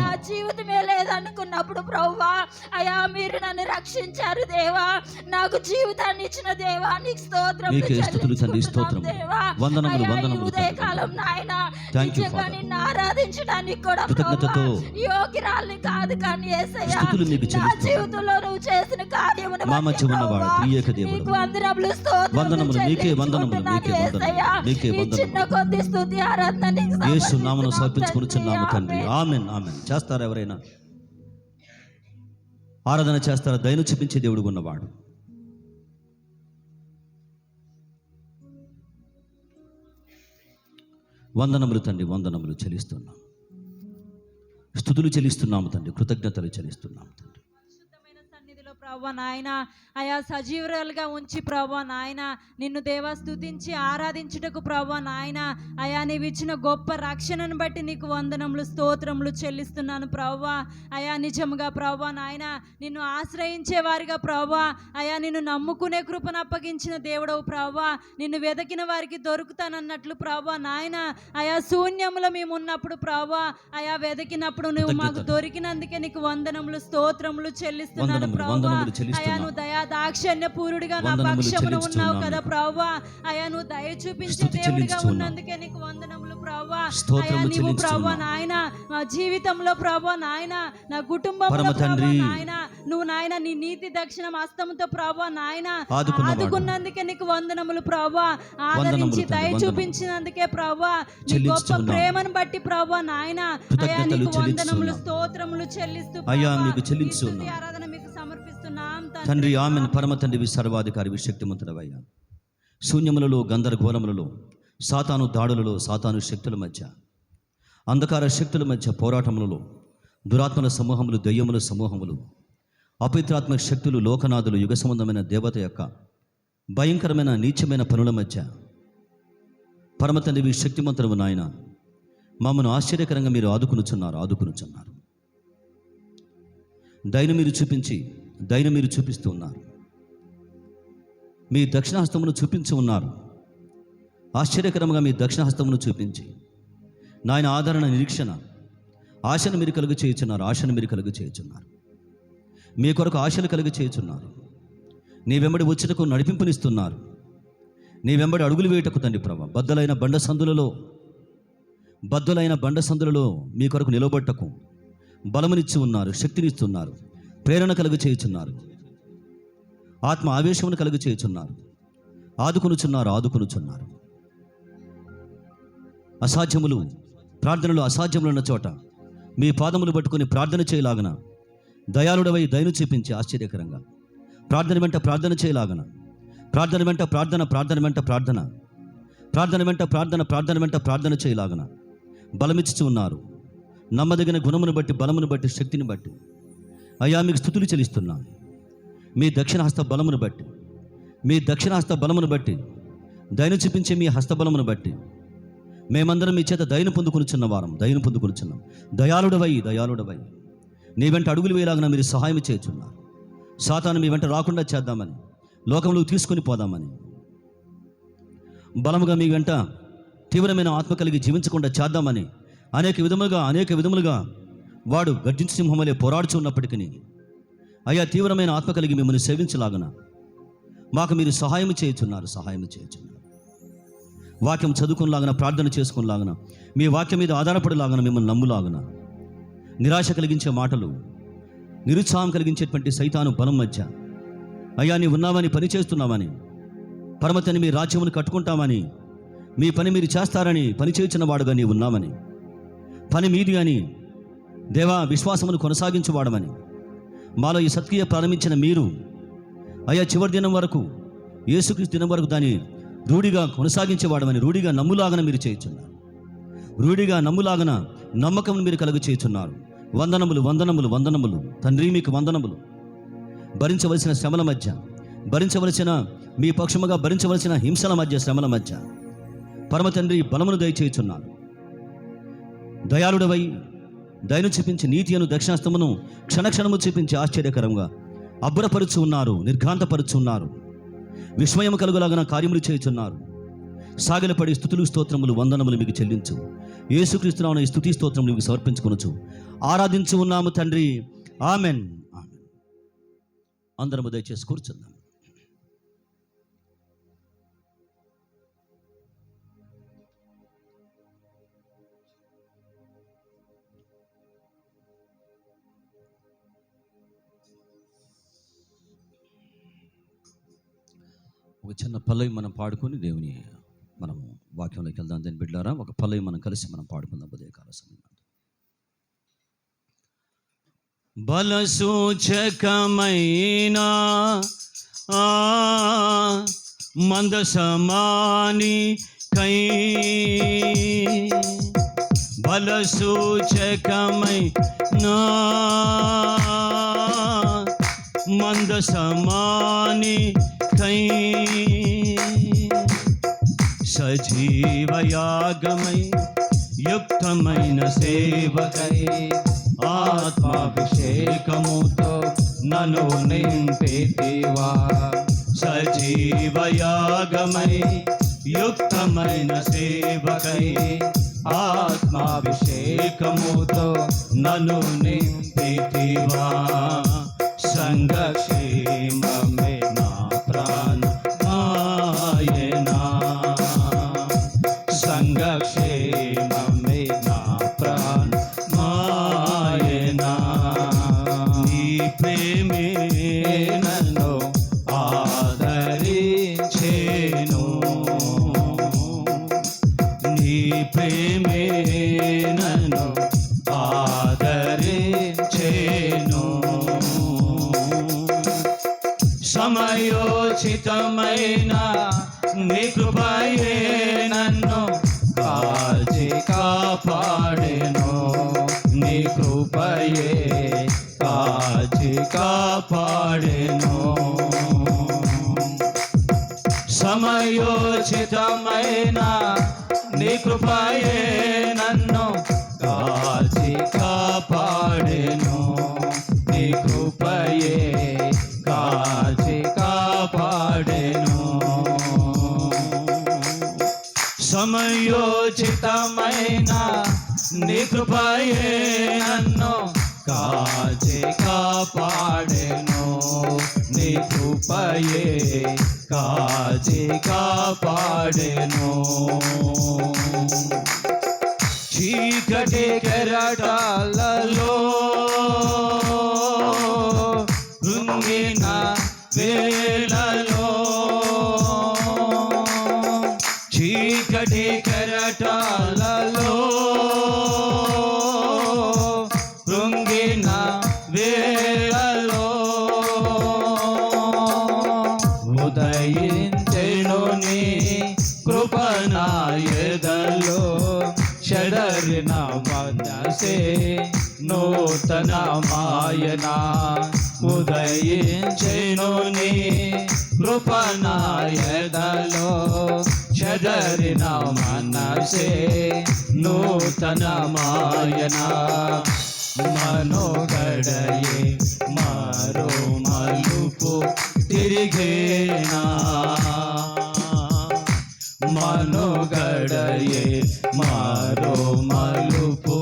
నా జీవితమే లేదనుకున్నప్పుడు ప్రభువా అయ్యా మీరు నన్ను రక్షించారు దేవా. నాకు జీవితాన్ని ఇచ్చిన దేవా నీకు స్తోత్రం. స్తోత్రం దేవా వందనములు ఉదయకాలం నాయన నిజంగానే నిన్ను ఆరాధించడానికి కూడా కృతజ్ఞతతో యోగ్యురాల్ని కాదు కానీ యేసయ్యా స్తుతులు మీకు నా చెల్లిస్తున్నాను. జీవితంలో నువ్వు చేసిన కార్యమును మా బట్టి మధ్య ఉన్నవాడు ప్రభువా, త్రియేక దేవుడు. నీకు వందనములు, స్తోత్రములు వందనములు, నీకే వందనములు, చెల్లించుకుంటున్నాను నీకే వందనములు, యేసయ్యా. నీకే ఈ వందనములు. చిన్న కొద్ది స్తుతి ఆరాధన నీకు యేసు నామమున సమర్పించుకొనుచున్నాము సమర్పిస్తున్నాము తండ్రి. తండ్రి. Amen amen. చేస్తారా ఎవరైనా? ఆరాధన చేస్తారా? దయను చూపించే దేవుడు ఉన్నవాడు. వందనములు తండ్రి, వందనములు చెల్లిస్తున్నాం. స్తుతులు చెల్లిస్తున్నాము తండ్రి, కృతజ్ఞతలు చెల్లిస్తున్నాము తండ్రి. పరిశుద్ధమైన సన్నిధిలో ప్రభువా నాయన అయా సజీవురాలుగా ఉంచి ప్రభువా నాయన నిన్ను దేవా స్తుతించి ఆరాధించుటకు ప్రభువా నాయన అయా నీవు ఇచ్చిన గొప్ప రక్షణను బట్టి నీకు వందనములు, స్తోత్రములు చెల్లిస్తున్నాను ప్రభువా. అయా నిజముగా ప్రభువా నాయన నిన్ను ఆశ్రయించే వారిగా ప్రభువా అయా నిన్ను నమ్ముకునే కృపను అప్పగించిన దేవుడవు ప్రభువా. నిన్ను వెదకిన వారికి దొరుకుతానన్నట్లు ప్రభువా నాయన అయా శూన్యములో మేము ఉన్నప్పుడు ప్రభువా అయా వెదకినప్పుడు నువ్వు మాకు దొరికినందుకే నీకు వందనములు, స్తోత్రములు చెల్లిస్తున్నాను ప్రభువా. వందనములు అయా చెల్లిస్తున్నాము. నువ్వు దయా దాక్షణ్య పూరుడిగా నా వందనములు పక్షమున ఉన్నావు చెల్లిస్తున్నాము. కదా ప్రభువా. అయా నువ్వు దయ చూపించే స్తుతి దేవుడిగా చెల్లిస్తున్నాము. ఉన్నందుకే నీకు వందనములు ప్రభువా. స్తోత్రములు అయా నీవు చెల్లిస్తున్నాము. ప్రభువా నాయన మా జీవితంలో ప్రభువా నాయన నా కుటుంబంలో పరమ ప్రభువా తండ్రి, నాయన నువ్వు నాయన నీ నీతి దక్షిణం హస్తముతో ప్రభువా నాయన ఆదుకున్నవాడు. ఆదుకున్నందుకే నీకు వందనములు ప్రభువా. వందనములు ఆదరించి తండ్రి, దయ వందనములు. చూపించినందుకే ప్రభువా నీ గొప్ప చెల్లించుచున్నాము. ప్రేమను బట్టి ప్రభువా నాయన అయా కృతజ్ఞతలు నీకు వందనములు, చెల్లించుచున్నాము. స్తోత్రములు చెల్లిస్తూ అయ్యా ప్రభువా, మీకు ఈ చెల్లించుచున్నాము. స్తుతి ఆరాధన మీకు సమర్పిస్తున్నాం తండ్రి ఆమెన్. పరమ తండ్రివి, సర్వాధికారి, శక్తిమంతుడవయ్యా. శూన్యములలో, గందరగోళములలో, సాతాను దాడులలో, సాతాను శక్తుల మధ్య, అంధకార శక్తుల మధ్య పోరాటములలో, దురాత్మల సమూహములు, దెయ్యముల సమూహములు, అపవిత్రాత్మ శక్తులు, లోకనాథులు, యుగ సంబంధమైన దేవత యొక్క భయంకరమైన నీచమైన పనుల మధ్య పరమ తండ్రివి, శక్తిమంతుడవు నాయన, మమ్మను ఆశ్చర్యకరంగా మీరు ఆదుకునుచున్నారు. దయను మీరు చూపించి, దయను మీరు చూపిస్తూ ఉన్నారు. మీ దక్షిణహస్తమును చూపించి ఉన్నారు. ఆశ్చర్యకరంగా మీ దక్షిణహస్తమును చూపించి నాయన ఆదరణ, నిరీక్షణ, ఆశను మీరు కలుగు చేయుచున్నారు. ఆశను మీరు కలుగు చేయుచున్నారు. మీ కొరకు ఆశలు కలుగు చేయుచున్నారు. నీ వెంబడి వచ్చుటకు నడిపింపునిస్తున్నారు. నీ వెంబడి అడుగులు వేయటకు తండ్రి ప్రభా, బద్దలైన బండ సందులలో మీ కొరకు నిలబట్టకు బలమునిచ్చి ఉన్నారు. శక్తినిస్తున్నారు. ప్రేరణ కలుగు చేయుచున్నారు. ఆత్మ ఆవేశమును కలుగు చేయుచున్నారు. ఆదుకొనుచున్నారు. అసాధ్యములు, ప్రార్థనలు అసాధ్యములు ఉన్న చోట మీ పాదములు పట్టుకొని ప్రార్థన చేయలాగన దయాళుడవై దయను చూపించి ఆశ్చర్యకరంగా ప్రార్థన వెంట ప్రార్థన చేయలాగన, ప్రార్థన వెంట ప్రార్థన, ప్రార్థన వెంట ప్రార్థన, ప్రార్థన వెంట ప్రార్థన, ప్రార్థన వెంట ప్రార్థన చేయలాగన బలమిచ్చుచు ఉన్నారు. నమ్మదగిన గుణమును బట్టి, బలమును బట్టి, శక్తిని బట్టి అయ్యా మీకు స్తుతులు చెల్లిస్తున్నాను. మీ దక్షిణహస్త బలమును బట్టి, మీ దక్షిణహస్త బలమును బట్టి, దయను చూపించే మీ హస్తబలమును బట్టి మేమందరం మీ చేత దయను పొందుకొనుచున్నాం. దయాళుడవై నీ వెంట అడుగులు వేయలాగిన మీరు సహాయం చేయుచున్నారు. సాతాను మీ వెంట రాకుండా చేద్దామని, లోకంలో తీసుకొని పోదామని, బలముగా మీ వెంట తీవ్రమైన ఆత్మ కలిగి జీవించకుండా చేద్దామని అనేక విధములుగా వాడు గర్జించు సింహమలే పోరాడుచు ఉన్నప్పటికీ అయ్యా తీవ్రమైన ఆత్మ కలిగి మిమ్మల్ని సేవించలాగన మాకు మీరు సహాయం చేయుచున్నారు. వాక్యం చదువుకునిలాగన, ప్రార్థన చేసుకునిలాగన, మీ వాక్యం మీద ఆధారపడిలాగన, మిమ్మల్ని నమ్ములాగన, నిరాశ కలిగించే మాటలు, నిరుత్సాహం కలిగించేటువంటి సైతాను బలం మధ్య అయ్యా నీ ఉన్నామని, పని చేస్తున్నామని, పరమతని మీ రాజ్యమును కట్టుకుంటామని, మీ పని మీరు చేస్తారని, పని చేయుచున్న వాడుగా నీ ఉన్నామని, పని మీది అని దేవా విశ్వాసమును కొనసాగించువాడమని, మాలో ఈ సత్క్రియ ప్రారంభించిన మీరు అయ్యా చివరి దినం వరకు, యేసుక్రీస్తు దినం వరకు దాన్ని రూఢిగా కొనసాగించేవాడమని, రూఢిగా నమ్ములాగన మీరు చేయుచున్నారు. రూఢిగా నమ్ములాగన నమ్మకం మీరు కలుగు చేయుచున్నారు. వందనములు తండ్రి, మీకు వందనములు. భరించవలసిన శ్రమల మధ్య, భరించవలసిన మీ పక్షముగా భరించవలసిన హింసల మధ్య, శ్రమల మధ్య పరమ తండ్రి బలమును దయచేయుచున్నారు. దయాళుడవై దయను చూపించి నీతి అను దక్షిణాస్తమును క్షణక్షణము చూపించి ఆశ్చర్యకరంగా అబ్బురపరుచు ఉన్నారు, నిర్ఘాంతపరుచు ఉన్నారు. విస్మయం కలుగులాగన కార్యములు చేయుచున్నారు. సాగిలపడి స్తుతులు, స్తోత్రములు, వందనములు మీకు చెల్లించు. యేసుక్రీస్తునామమున ఈ స్తుతి స్తోత్రములు మీకు సమర్పించుకొనుచు ఆరాధించు ఉన్నాము తండ్రి. ఆమెన్. అందరము దయచేసి కూర్చుందాం. ఒక చిన్న పల్లవి మనం పాడుకొని దేవుని మనం వాక్యంలోకి వెళ్దాం. దాని బిడ్డారా, ఒక పల్లవి మనం కలిసి మనం పాడుకుందాం ఉదయకాల సమయం. బలసూచకమైన మందసమాని కై, బలసూచకమైన మందసమాని కై, సజీవయాగమై యుక్తమైన సేవకై, ఆత్మాభిషేకముతో నన్ను నింపితివా. సజీవయాగమై యుక్తమైన సేవకై, ఆత్మాభిషేకముతో నన్ను నింపితివా. సంఘక్షేమమే నా ప్రాణమాయనా, సంఘక్షేమమే నా ప్రాణమాయనా. నీ ప్రేమే నన్ను ఆదరించేను, నీ ప్రేమే నన్ను ఆదరించేను. సమయోచితమైన నీ కృపయే నన్ను కాచి కాపాడెను, నీ కృపయే కాచి కాపాడెను. సమయోచితమైన నీ కృపయే నన్ను కాచి కాపాడెను, నీ కృపయే కాచి కాపాడెను. సమయోచితమైన నీ కృపయే నన్ను కాచి కాపాడెను, నీ కృపయే కాచి కాపాడెను. చీకటి కెరటాలలో కృంగిన వేళలో, చీకటి కెరటాలలో కృంగిన వేళలో, ఉదయించెను నీ కృప నా ఎదలో. చెడరిన మనసే నూతన మాయనా, ఉదయించెను నీ కృప నా ఎదలో. చెదరిన మనసే నూతన మాయనా. మనోగడయే మరో మలుపు తిరిగేనా, మనోగడయే మరో మలుపు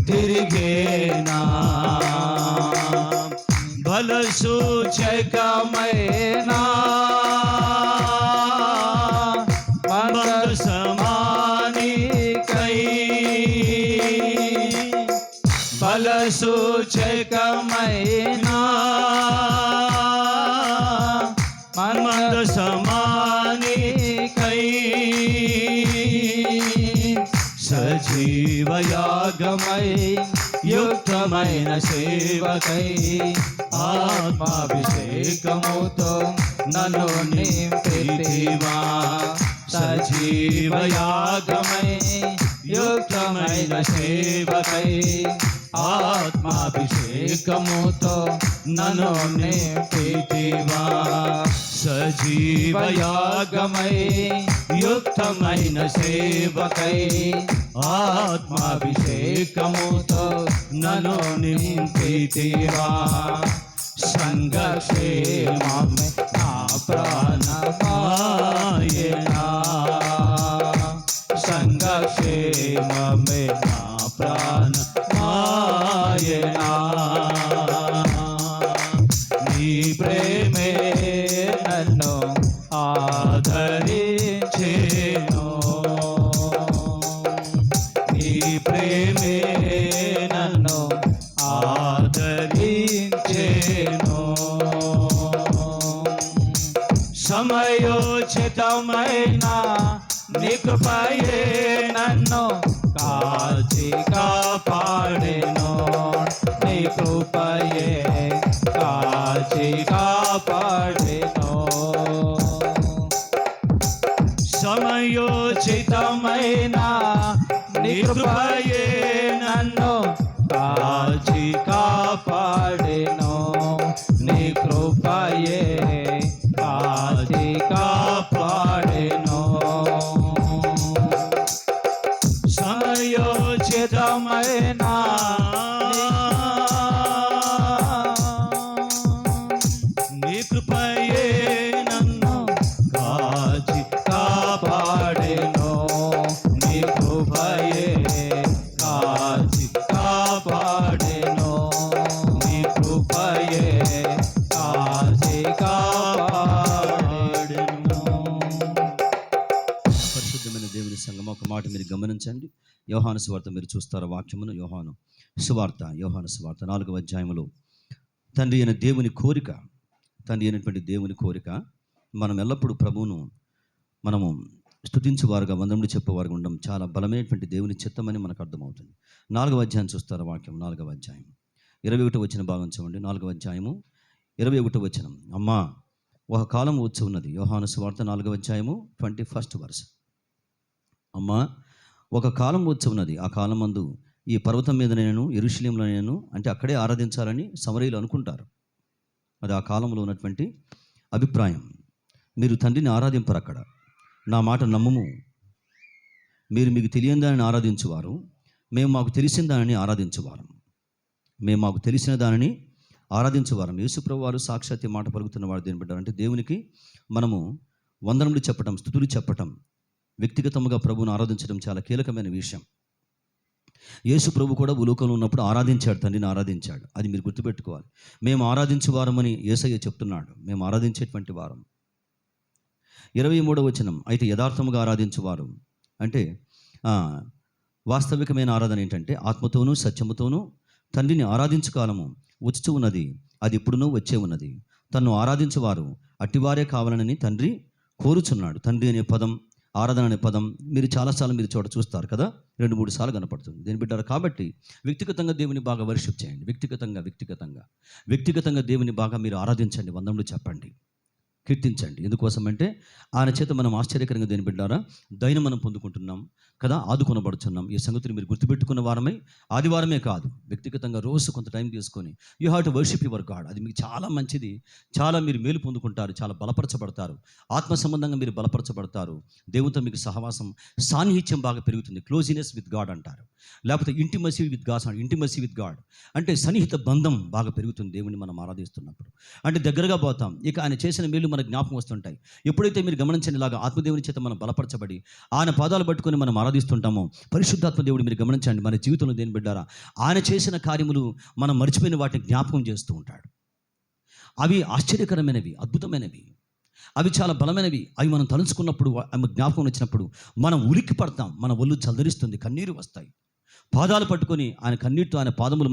తిరిగేనా. బలసూచకమైనా మందసమాని కై, బలసూచకమైనా మందసమాని కై, సజీవయాగమై యుక్తమైన సేవకై, ఆత్మాభిషేకముతో నన్ను నింపితివా. సజీవయాగమై యుక్తమైన సేవకై, ఆత్మాభిషేకముతో నన్ను నింపితివా. సజీవయాగమై యుక్తమైన సేవకై, ఆత్మాభిషేకముతో నన్ను నింపితివా. సంఘక్షేమమే నా ప్రాణమాయనా, సంఘక్షేమమే నా ప్రాణమాయనా. నీ ప్రేమే నన్ను ఆదరించేను, నీ ప్రేమే నన్ను ఆదరించేను. సమయోచితమైన నీ కృపయే నన్ను కాచి కాపాడెను, నీ కృపయే కాచి కాపాడెను. సమయోచితమైన నీ కృపయే నన్ను కాచి కాపాడెను, నీ కృపయే కాచి కాపాడెను. సమయోచితమైన నీ కృపయే నన్ను కాచి కాపాడెను, నీ కృపయే కాచి కాపాడెను, నీ కృపయే కాచి కాపాడెను. పరిశుద్ధమైన దేవుని సంగమం, ఒక మాట మీరు గమనించండి. యోహాను సువార్త మీరు చూస్తారా వాక్యమును? యోహాను సువార్త 4వ అధ్యాయములో తండ్రి అయిన దేవుని కోరిక, తండ్రి అయినటువంటి దేవుని కోరిక మనం ఎల్లప్పుడూ ప్రభువును మనము స్తుతించేవారుగా, వందనములు చెప్పేవారుగా ఉండడం చాలా బలమైనటువంటి దేవుని చిత్తమని మనకు అర్థమవుతుంది. 4వ అధ్యాయం చూస్తారా వాక్యం? 4వ అధ్యాయం 21వ వచనం భాగం చూడండి. 4వ అధ్యాయము 21వ వచనం. అమ్మా, ఒక కాలం వచ్చి ఉన్నది. యోహాను సువార్త 4వ అధ్యాయము 21st వర్స్. అమ్మా, ఒక కాలం వచ్చి ఉన్నది. ఆ కాలం మందు ఈ పర్వతం మీద నేను, యెరూషలేములో నేను, అంటే అక్కడే ఆరాధించాలని సమరయులు అనుకుంటారు. అది ఆ కాలంలో ఉన్నటువంటి అభిప్రాయం. మీరు తండ్రిని ఆరాధింపరు అక్కడ, నా మాట నమ్ముము. మీరు మీకు తెలియని దానిని ఆరాధించువారు, మేము మాకు తెలిసిన దానిని ఆరాధించువారు. మేము మాకు తెలిసిన దానిని ఆరాధించువారు. యేసుప్రభువు వారు సాక్షాత్ మాట పలుకుతున్న వాడు దేని బిడ్డారంటే, దేవునికి మనము వందనములు చెప్పటం, స్తుతులు చెప్పటం, వ్యక్తిగతంగా ప్రభువును ఆరాధించడం చాలా కీలకమైన విషయం. యేసు ప్రభు కూడా భూలోకంలో ఉన్నప్పుడు ఆరాధించాడు, తండ్రిని ఆరాధించాడు. అది మీరు గుర్తుపెట్టుకోవాలి. మేము ఆరాధించువారమని యేసయ్య చెప్తున్నాడు. మేము ఆరాధించేటువంటి వారం. 23వ వచనం. అయితే యథార్థముగా ఆరాధించువారు అంటే వాస్తవికమైన ఆరాధన ఏంటంటే ఆత్మతోనూ సత్యముతోనూ తండ్రిని ఆరాధించు కాలము వచ్చి ఉన్నది, అది ఇప్పుడునూ వచ్చే ఉన్నది. తన్ను ఆరాధించువారు అట్టివారే కావాలని తండ్రి కోరుచున్నాడు. తండ్రి అనే పదం, ఆరాధన అనే పదం మీరు చాలాసార్లు మీరు చోట చూస్తారు కదా, 2-3 సార్లు కనపడుతుంది. దేని బిడ్డారు కాబట్టి వ్యక్తిగతంగా దేవుని బాగా వర్షిప్ చేయండి. వ్యక్తిగతంగా దేవుని బాగా మీరు ఆరాధించండి, వందనములు చెప్పండి, కీర్తించండి. ఎందుకోసం అంటే ఆయన చేత మనం ఆశ్చర్యకరంగా దేని బిడ్డారా దైనం మనం పొందుకుంటున్నాం కదా, ఆదుకొనబడుతున్నాం. ఈ సంగతిని మీరు గుర్తుపెట్టుకున్న వారమై ఆదివారమే కాదు, వ్యక్తిగతంగా రోజు కొంత టైం తీసుకొని you have to worship your God. అది మీకు చాలా మంచిది, చాలా మీరు మేలు పొందుకుంటారు, చాలా బలపరచబడతారు, ఆత్మ సంబంధంగా మీరు బలపరచబడతారు. దేవునితో మీకు సహవాసం, సాన్నిహిత్యం బాగా పెరుగుతుంది. క్లోజినెస్ విత్ గాడ్ అంటారు, లేకపోతే ఇంటిమసీ విత్ గాడ్ అంటే సన్నిహిత బంధం బాగా పెరుగుతుంది. దేవుని మనం ఆరాధిస్తున్నప్పుడు అంటే దగ్గరగా పోతాం. ఇక ఆయన చేసిన మేలు మన జ్ఞాపకం వస్తుంటాయి. ఎప్పుడైతే మీరు గమనించండి, ఇలాగా ఆత్మదేవుని చేత మనం బలపరచబడి ఆయన పాదాలు పట్టుకొని మనం ఆరాధిస్తుంటామో, పరిశుద్ధాత్మ దేవుడు మీరు గమనించండి, మన జీవితంలో దేని బిడ్డారా ఆయన చేసిన కార్యములు మనం మర్చిపోయిన వాటిని జ్ఞాపకం చేస్తూ ఉంటాడు. అవి ఆశ్చర్యకరమైనవి, అద్భుతమైనవి, అవి చాలా బలమైనవి. అవి మనం తలుచుకున్నప్పుడు, ఆమె జ్ఞాపకం వచ్చినప్పుడు మనం ఉలిక్కి పడతాం, మన ఒళ్ళు చల్దరిస్తుంది, కన్నీరు వస్తాయి. పాదాలు పట్టుకొని ఆయన కన్నీటితో ఆయన పాదములు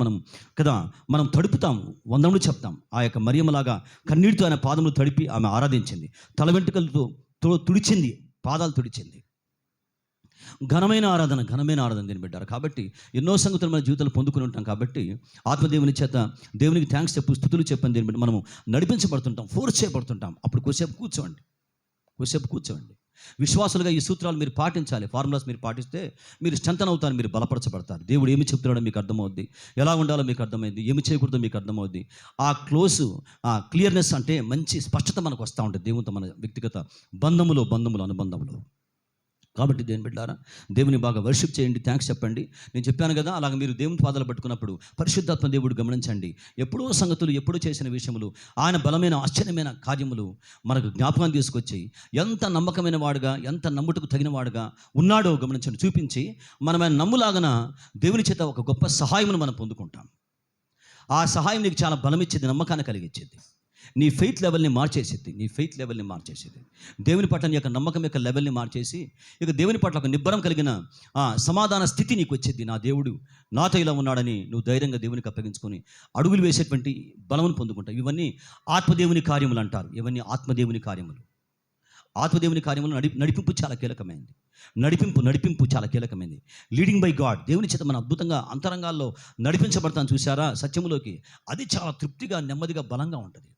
మనం తడుపుతాం, వందములు చెప్తాం. ఆ యొక్క మరియమ్మలాగా కన్నీటితో ఆయన పాదములు తడిపి ఆమె ఆరాధించింది, తల వెంట్రుకలతో తుడిచింది, పాదాలు తుడిచింది. ఘనమైన ఆరాధన దేని బిడ్డారు. కాబట్టి ఎన్నో సంగతులు మన జీవితాలు పొందుకుని ఉంటాం. కాబట్టి ఆత్మదేవుని చేత దేవునికి థ్యాంక్స్ చెప్పు, స్తుతులు చెప్పని దేని బిడ్డ మనము నడిపించబడుతుంటాం, ఫోర్స్ చేయబడుతుంటాం. అప్పుడు కొద్దిసేపు కూర్చోండి. విశ్వాసులుగా ఈ సూత్రాలు మీరు పాటించాలి, ఫార్ములాస్ మీరు పాటిస్తే మీరు స్ట్రెంథన్ అవుతారు, మీరు బలపరచబడతారు. దేవుడు ఏమి చెప్తున్నాడో మీకు అర్థమవుద్ది, ఎలా ఉండాలో మీకు అర్థమైంది, ఏమి చేయకూడదో మీకు అర్థమవుద్ది. ఆ క్లియర్నెస్ అంటే మంచి స్పష్టత మనకు వస్తూ ఉంటుంది దేవునితో మన వ్యక్తిగత బంధములో అనుబంధములో. కాబట్టి దేని బిడ్డారా దేవుని బాగా వర్షిప్ చేయండి, థ్యాంక్స్ చెప్పండి. నేను చెప్పాను కదా, అలాగ మీరు దేవుని పాదాలు పట్టుకున్నప్పుడు పరిశుద్ధాత్మ దేవుడు గమనించండి, ఎప్పుడో సంగతులు, ఎప్పుడో చేసిన విషయములు, ఆయన బలమైన ఆశ్చర్యమైన కార్యములు మనకు జ్ఞాపకాన్ని తీసుకొచ్చి ఎంత నమ్మకమైన వాడుగా, ఎంత నమ్ముటకు తగిన వాడుగా ఉన్నాడో గమనించండి, చూపించి మనమైన నమ్ములాగన దేవుని చేత ఒక గొప్ప సహాయమును మనం పొందుకుంటాం. ఆ సహాయం నీకు చాలా బలం ఇచ్చేది, నమ్మకాన్ని కలిగించేది, నీ ఫెయిత్ లెవెల్ని మార్చేసేది. దేవుని పట్ల నీ యొక్క నమ్మకం యొక్క లెవెల్ని మార్చేసి ఇక దేవుని పట్ల ఒక నిబ్బరం కలిగిన సమాధాన స్థితి నీకు వచ్చేది. నా దేవుడు నాతో ఇలా ఉన్నాడని నువ్వు ధైర్యంగా దేవునికి అప్పగించుకొని అడుగులు వేసేటువంటి బలమును పొందుకుంటావు. ఇవన్నీ ఆత్మదేవుని కార్యములు అంటారు. ఇవన్నీ ఆత్మదేవుని కార్యములు. ఆత్మదేవుని కార్యములు నడిపింపు చాలా కీలకమైనది. నడిపింపు చాలా కీలకమైనది. లీడింగ్ బై గాడ్, దేవుని చేత మనం అద్భుతంగా అంతరంగాల్లో నడిపించబడతాను చూసారా సత్యములోకి, అది చాలా తృప్తిగా, నెమ్మదిగా, బలంగా ఉంటుంది.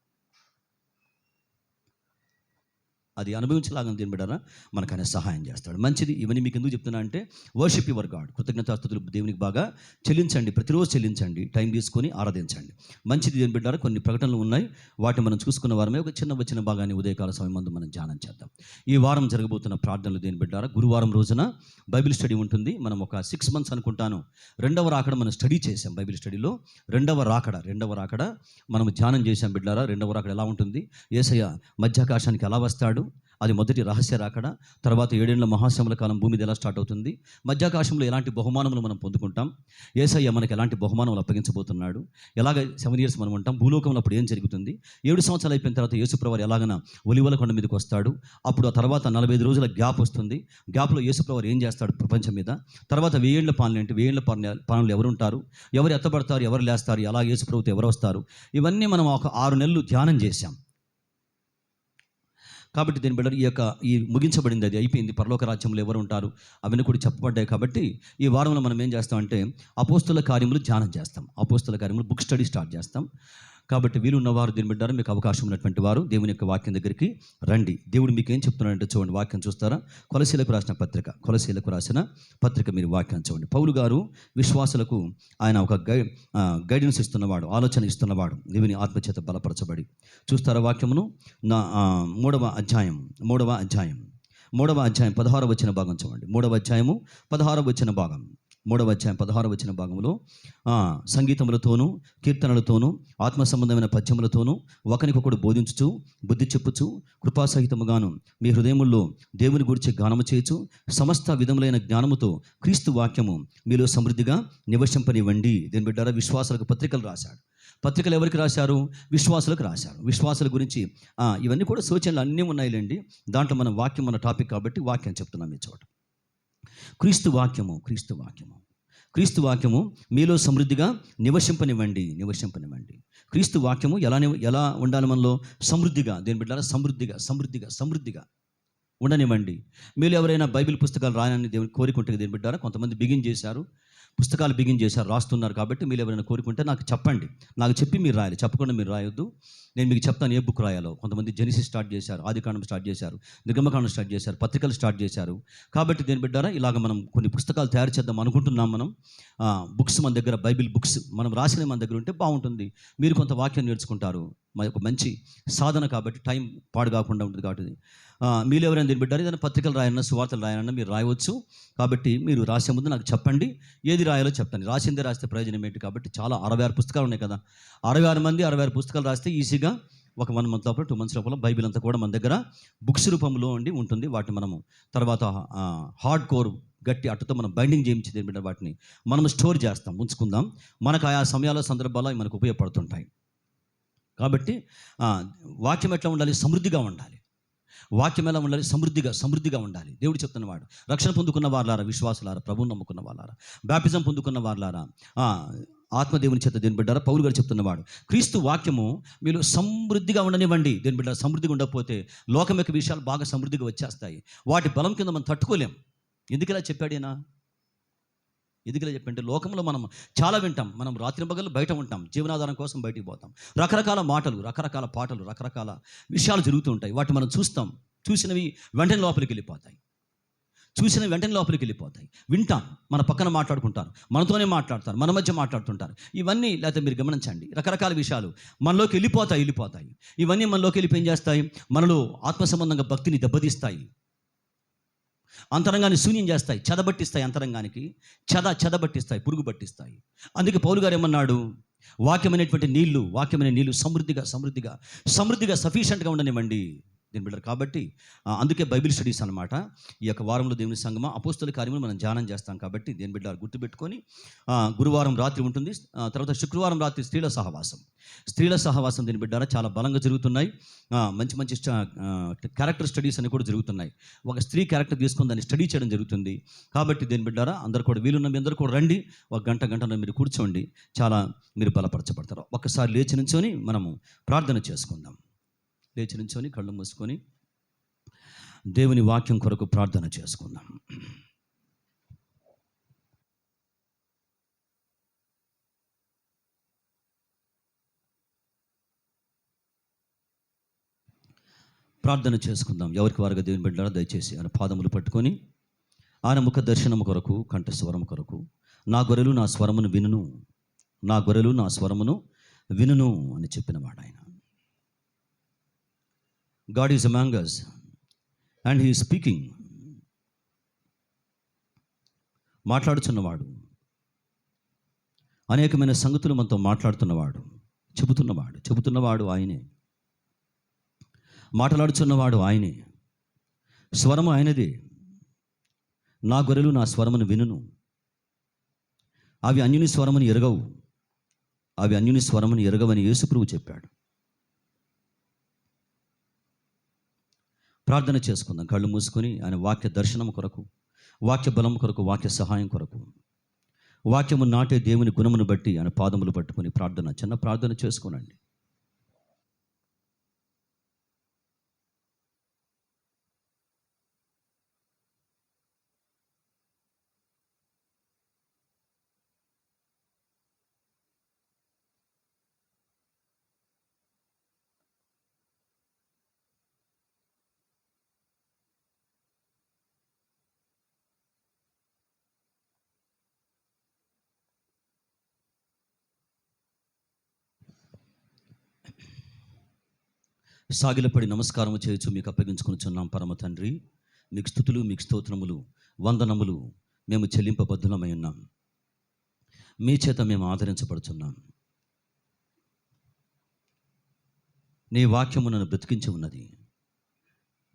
అది అనుభవించలాగా దీని బిడ్డారా మనకు ఆయన సహాయం చేస్తాడు. మంచిది. ఇవన్నీ మీకు ఎందుకు చెప్తున్నా అంటే వర్షిప్ యువర్ గాడ్, కృతజ్ఞతాస్తుతులు దేవునికి బాగా చెల్లించండి, ప్రతిరోజు చెల్లించండి, టైం తీసుకొని ఆరాధించండి. మంచిది. దీని బిడ్డారా కొన్ని ప్రకటనలు ఉన్నాయి, వాటిని మనం చూసుకున్న వారమే ఒక చిన్న భాగాన్ని ఉదయకాల సమయం ముందు మనం ధ్యానం చేద్దాం. ఈ వారం జరగబోతున్న ప్రార్థనలు దీని బిడ్డారా గురువారం రోజున బైబిల్ స్టడీ ఉంటుంది. మనం ఒక 6 months అనుకుంటాను రెండవ రాకడ మనం స్టడీ చేసాం. బైబిల్ స్టడీలో రెండవ రాకడ మనం ధ్యానం చేసాం బిడ్డారా. రెండవ రాకడ ఎలా ఉంటుంది, యేసయ్య మధ్యాకాశానికి ఎలా వస్తాడు, అది మొదటి రహస్య రాకడ. తర్వాత 7 ఏళ్ల మహాశ్రమల కాలం భూమి మీద ఎలా స్టార్ట్ అవుతుంది, మధ్యాకాశంలో ఎలాంటి బహుమానములు మనం పొందుకుంటాం, యేసయ్య మనకి ఎలాంటి బహుమానములు అప్పగించబోతున్నాడు, ఎలాగ 7 years మనం ఉంటాం, భూలోకంలో అప్పుడు ఏం జరుగుతుంది, 7 సంవత్సరాలు అయిపోయిన తర్వాత యేసుప్రభువారు ఎలాగన ఒలివల కొండ మీదకి వస్తాడు, అప్పుడు ఆ తర్వాత 45 రోజుల గ్యాప్ వస్తుంది, గ్యాప్లో యేసుప్రభువారు ఏం చేస్తాడు ప్రపంచం మీద, తర్వాత 1000 ఏళ్ల పాలన ఏంటి, 1000 ఏళ్ల పాలనలు ఎవరు ఉంటారు, ఎవరు ఎత్తబడతారు, ఎవరు లేస్తారు, ఎలా యేసుప్రభుతో ఎవరు వస్తారు, ఇవన్నీ మనం ఒక 6 నెలలు ధ్యానం చేశాం. కాబట్టి దీని బిడ్డ ఈ ముగించబడింది, అది అయిపోయింది. పరలోక రాజ్యంలో ఎవరు ఉంటారు అవన్నీ కూడా చెప్పబడ్డాయి. కాబట్టి ఈ వారంలో మనం ఏం చేస్తామంటే అపోస్తుల కార్యములు ధ్యానం చేస్తాం, అపోస్తుల కార్యములు బుక్ స్టడీ స్టార్ట్ చేస్తాం. కాబట్టి వీలున్నవారు దీని బిడ్డారు, మీకు అవకాశం ఉన్నటువంటి వారు దేవుని యొక్క వాక్యం దగ్గరికి రండి. దేవుడు మీకు ఏం చెప్తున్నాడంటే చూడండి, వాక్యం చూస్తారా. కొలసీలకు రాసిన పత్రిక మీరు వాక్యం చూడండి. పౌలు గారు విశ్వాసులకు ఆయన ఒక గైడెన్స్ ఇస్తున్నవాడు, ఆలోచన ఇస్తున్నవాడు, దేవుని ఆత్మచేత బలపరచబడి. చూస్తారా వాక్యమును, 3వ అధ్యాయం 16వ వచన భాగం చూడండి. 3వ అధ్యాయము 16వ వచన భాగం, 3వ అధ్యాయం 16వ వచన భాగంలో సంగీతములతోనూ కీర్తనలతోనూ ఆత్మ సంబంధమైన పద్యములతోనూ ఒకరికొకడు బోధించుచు బుద్ధి చెప్పుచు కృపాసహితముగాను మీ హృదయముల్లో దేవుని గురించి గానము చేయొచ్చు సమస్త విధములైన జ్ఞానముతో క్రీస్తు వాక్యము మీలో సమృద్ధిగా నివసింపనివ్వండి. దీని బిడ్డారా విశ్వాసులకు పత్రికలు రాశాడు. పత్రికలు ఎవరికి రాశారు? విశ్వాసులకు రాశారు. విశ్వాసుల గురించి ఇవన్నీ కూడా సూచనలు అన్నీ ఉన్నాయిలేండి. దాంట్లో మన వాక్యం మన టాపిక్ కాబట్టి వాక్యం చెప్తున్నాం ఈ చోట. క్రీస్తు వాక్యము మీలో సమృద్ధిగా నివసింపనివ్వండి. క్రీస్తు వాక్యము ఎలా ఉండాలి మనలో? సమృద్ధిగా. దేని బిడ్డలారా సమృద్ధిగా ఉండనివ్వండి. మీరు ఎవరైనా బైబిల్ పుస్తకాలు రాయని దేవుని కోరికుంటే దేని బిడ్డారా, కొంతమంది పుస్తకాలు బిగిన్ చేశారు, రాస్తున్నారు. కాబట్టి మీరు ఎవరైనా కోరుకుంటే నాకు చెప్పండి, నాకు చెప్పి మీరు రాయాలి, చెప్పకుండా మీరు రాయొద్దు. నేను మీకు చెప్తాను ఏ బుక్ రాయాలో. కొంతమంది జెనిసిస్ స్టార్ట్ చేశారు, ఆదికాండం స్టార్ట్ చేశారు, నిర్గమకాండం స్టార్ట్ చేశారు, పత్రికలు స్టార్ట్ చేశారు. కాబట్టి దేని బిడ్డారా ఇలాగ మనం కొన్ని పుస్తకాలు తయారు చేద్దాం అనుకుంటున్నాం. మనం బుక్స్ మన దగ్గర, బైబిల్ బుక్స్ మనం రాసిన మన దగ్గర ఉంటే బాగుంటుంది. మీరు కొంత వాక్యం నేర్చుకుంటారు, ఒక మంచి సాధన. కాబట్టి టైం పాడు కాకుండా ఉంటుంది. కాబట్టి మీరు ఎవరైనా దీన్ని బిడ్డారు, ఏదైనా పత్రికలు రాయన్నా సువార్తలు రాయన్నా మీరు రాయవచ్చు. కాబట్టి మీరు రాసే ముందు నాకు చెప్పండి, ఏది రాయాలో చెప్తాను. రాసిందే రాస్తే ప్రయోజనం ఏంటి? కాబట్టి చాలా 66 పుస్తకాలు ఉన్నాయి కదా, 66 మంది 66 పుస్తకాలు రాస్తే ఈజీగా ఒక 1 month లోపల 2 months లోపల బైబిల్ అంతా కూడా మన దగ్గర బుక్స్ రూపంలో ఉంటుంది. వాటిని మనము తర్వాత హార్డ్ కోర్ గట్టి అట్టుతో మనం బైండింగ్ చేయించి దేని బిడ్డ వాటిని మనం స్టోర్ చేస్తాం, ఉంచుకుందాం. మనకు ఆయా సమయాల సందర్భాల్లో మనకు ఉపయోగపడుతుంటాయి. కాబట్టి వాక్యం ఎట్లా ఉండాలి? సమృద్ధిగా ఉండాలి. వాక్యం ఎలా ఉండాలి? సమృద్ధిగా ఉండాలి. దేవుడు చెప్తున్నవాడు, రక్షణ పొందుకున్న వారులారా, విశ్వాసులారా, ప్రభువుని నమ్ముకున్న వాళ్ళారా, బ్యాప్టిజం పొందుకున్న వారులారా, ఆత్మదేవుని చేత దేని బిడ్డారా పౌలు గారు చెప్తున్నవాడు, క్రీస్తు వాక్యము మీలో సమృద్ధిగా ఉండనివ్వండి. దేని బిడ్డ సమృద్ధిగా ఉండకపోతే లోకం యొక్క విషయాలు బాగా సమృద్ధిగా వచ్చేస్తాయి. వాటి బలం కింద మనం తట్టుకోలేం. ఎందుకులా చెప్పాడేనా? ఎందుకులా చెప్పంటే లోకంలో మనం చాలా వింటాం. మనం రాత్రి పగలు బయట ఉంటాం, జీవనాధారం కోసం బయటికి పోతాం. రకరకాల మాటలు, రకరకాల పాటలు, రకరకాల విషయాలు జరుగుతూ ఉంటాయి. వాటి మనం చూస్తాం, చూసినవి వెంటనే లోపలికి వెళ్ళిపోతాయి. వింటాం, మన పక్కన మాట్లాడుకుంటారు, మనతోనే మాట్లాడతారు, మన మధ్య మాట్లాడుతుంటారు. ఇవన్నీ లేకపోతే మీరు గమనించండి, రకరకాల విషయాలు మనలోకి వెళ్ళిపోతాయి. ఇవన్నీ మనలోకి వెళ్ళిపోయి ఏం చేస్తాయి? మనలో ఆత్మ సంబంధంగా భక్తిని దెబ్బతీస్తాయి, అంతరంగాన్ని శూన్యం చేస్తాయి, చెదబట్టిస్తాయి. అంతరంగానికి చెదబట్టిస్తాయి, పురుగు పట్టిస్తాయి. అందుకే పౌలు గారు ఏమన్నాడు? వాక్యమైనటువంటి నీళ్లు సమృద్ధిగా సఫిషియెంట్గా ఉండనివ్వండి దీని బిడ్డలు. కాబట్టి అందుకే బైబిల్ స్టడీస్ అనమాట. ఈ యొక్క వారంలో దేవుని సంగమ అపోస్తుల కార్యములు మనం ధ్యానం చేస్తాం. కాబట్టి దేని బిడ్డలు గుర్తుపెట్టుకొని గురువారం రాత్రి ఉంటుంది, తర్వాత శుక్రవారం రాత్రి స్త్రీల సహవాసం దీని బిడ్డారా చాలా బలంగా జరుగుతున్నాయి. మంచి క్యారెక్టర్ స్టడీస్ అని కూడా జరుగుతున్నాయి. ఒక స్త్రీ క్యారెక్టర్ తీసుకొని దాన్ని స్టడీ చేయడం జరుగుతుంది. కాబట్టి దేని బిడ్డారా అందరూ కూడా వీలున్న మీ అందరూ కూడా రండి. ఒక గంట మీరు కూర్చోండి, చాలా మీరు బలపరచబడతారు. ఒక్కసారి లేచి నుంచొని మనము ప్రార్థన చేసుకుందాం. లేచి నుంచొని కళ్ళు మూసుకొని దేవుని వాక్యం కొరకు ప్రార్థన చేసుకుందాం. ప్రార్థన చేసుకుందాం. ఎవరికి వారుగా దేవుని బిడ్డలారా దయచేసి ఆయన పాదములు పట్టుకొని ఆయన ముఖ దర్శనము కొరకు, కంఠ స్వరము కొరకు, నా గొర్రెలు నా స్వరమును వినును, నా గొర్రెలు నా స్వరమును వినును అని చెప్పినవాడు ఆయన. God is among us and he is speaking. మాట్లాడుచున్నవాడు, అనేకమైన సంగతులు మనతో మాట్లాడుతున్నవాడు, చెబుతున్నవాడు ఆయనే, మాట్లాడుచున్నవాడు ఆయనే, స్వరము ఆయనదే. నా గొర్రెలు నా స్వరమును వినును, అవి అన్యుని స్వరమును ఎరగవు, అవి అన్యుని స్వరమును ఎరగవని యేసుప్రభువు చెప్పాడు. ప్రార్థన చేసుకుందాం కళ్ళు మూసుకొని ఆయన వాక్య దర్శనం కొరకు, వాక్య బలం కొరకు, వాక్య సహాయం కొరకు, వాక్యము నాటే దేవుని గుణమును బట్టి ఆయన పాదములు పట్టుకొని చిన్న ప్రార్థన చేసుకోనండి. సాగిలపడి నమస్కారము చేయొచ్చు మీకు అప్పగించుకొనిచున్నాం. పరమ తండ్రి, మీకు స్తుతులు, మీకు స్తోత్రములు, వందనములు మేము చెల్లింపబద్ధులమై ఉన్నాం. మీ చేత మేము ఆదరించబడుచున్నాం. నీ వాక్యము నన్ను బ్రతికించి ఉన్నది.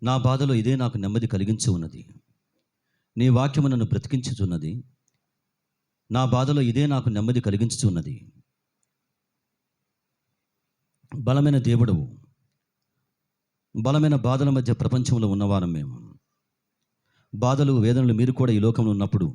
నా బాధలో ఇదే నాకు నెమ్మది కలిగించి ఉన్నది. నీ వాక్యము నన్ను బ్రతికించుచున్నది. నా బాధలో ఇదే నాకు నెమ్మది కలిగించుచున్నది. బలమైన దేవుడవు, బలమైన బాధల మధ్య ప్రపంచంలో ఉన్నవారం మేము. బాధలు, వేదనలు మీరు కూడా ఈ లోకంలో ఉన్నప్పుడు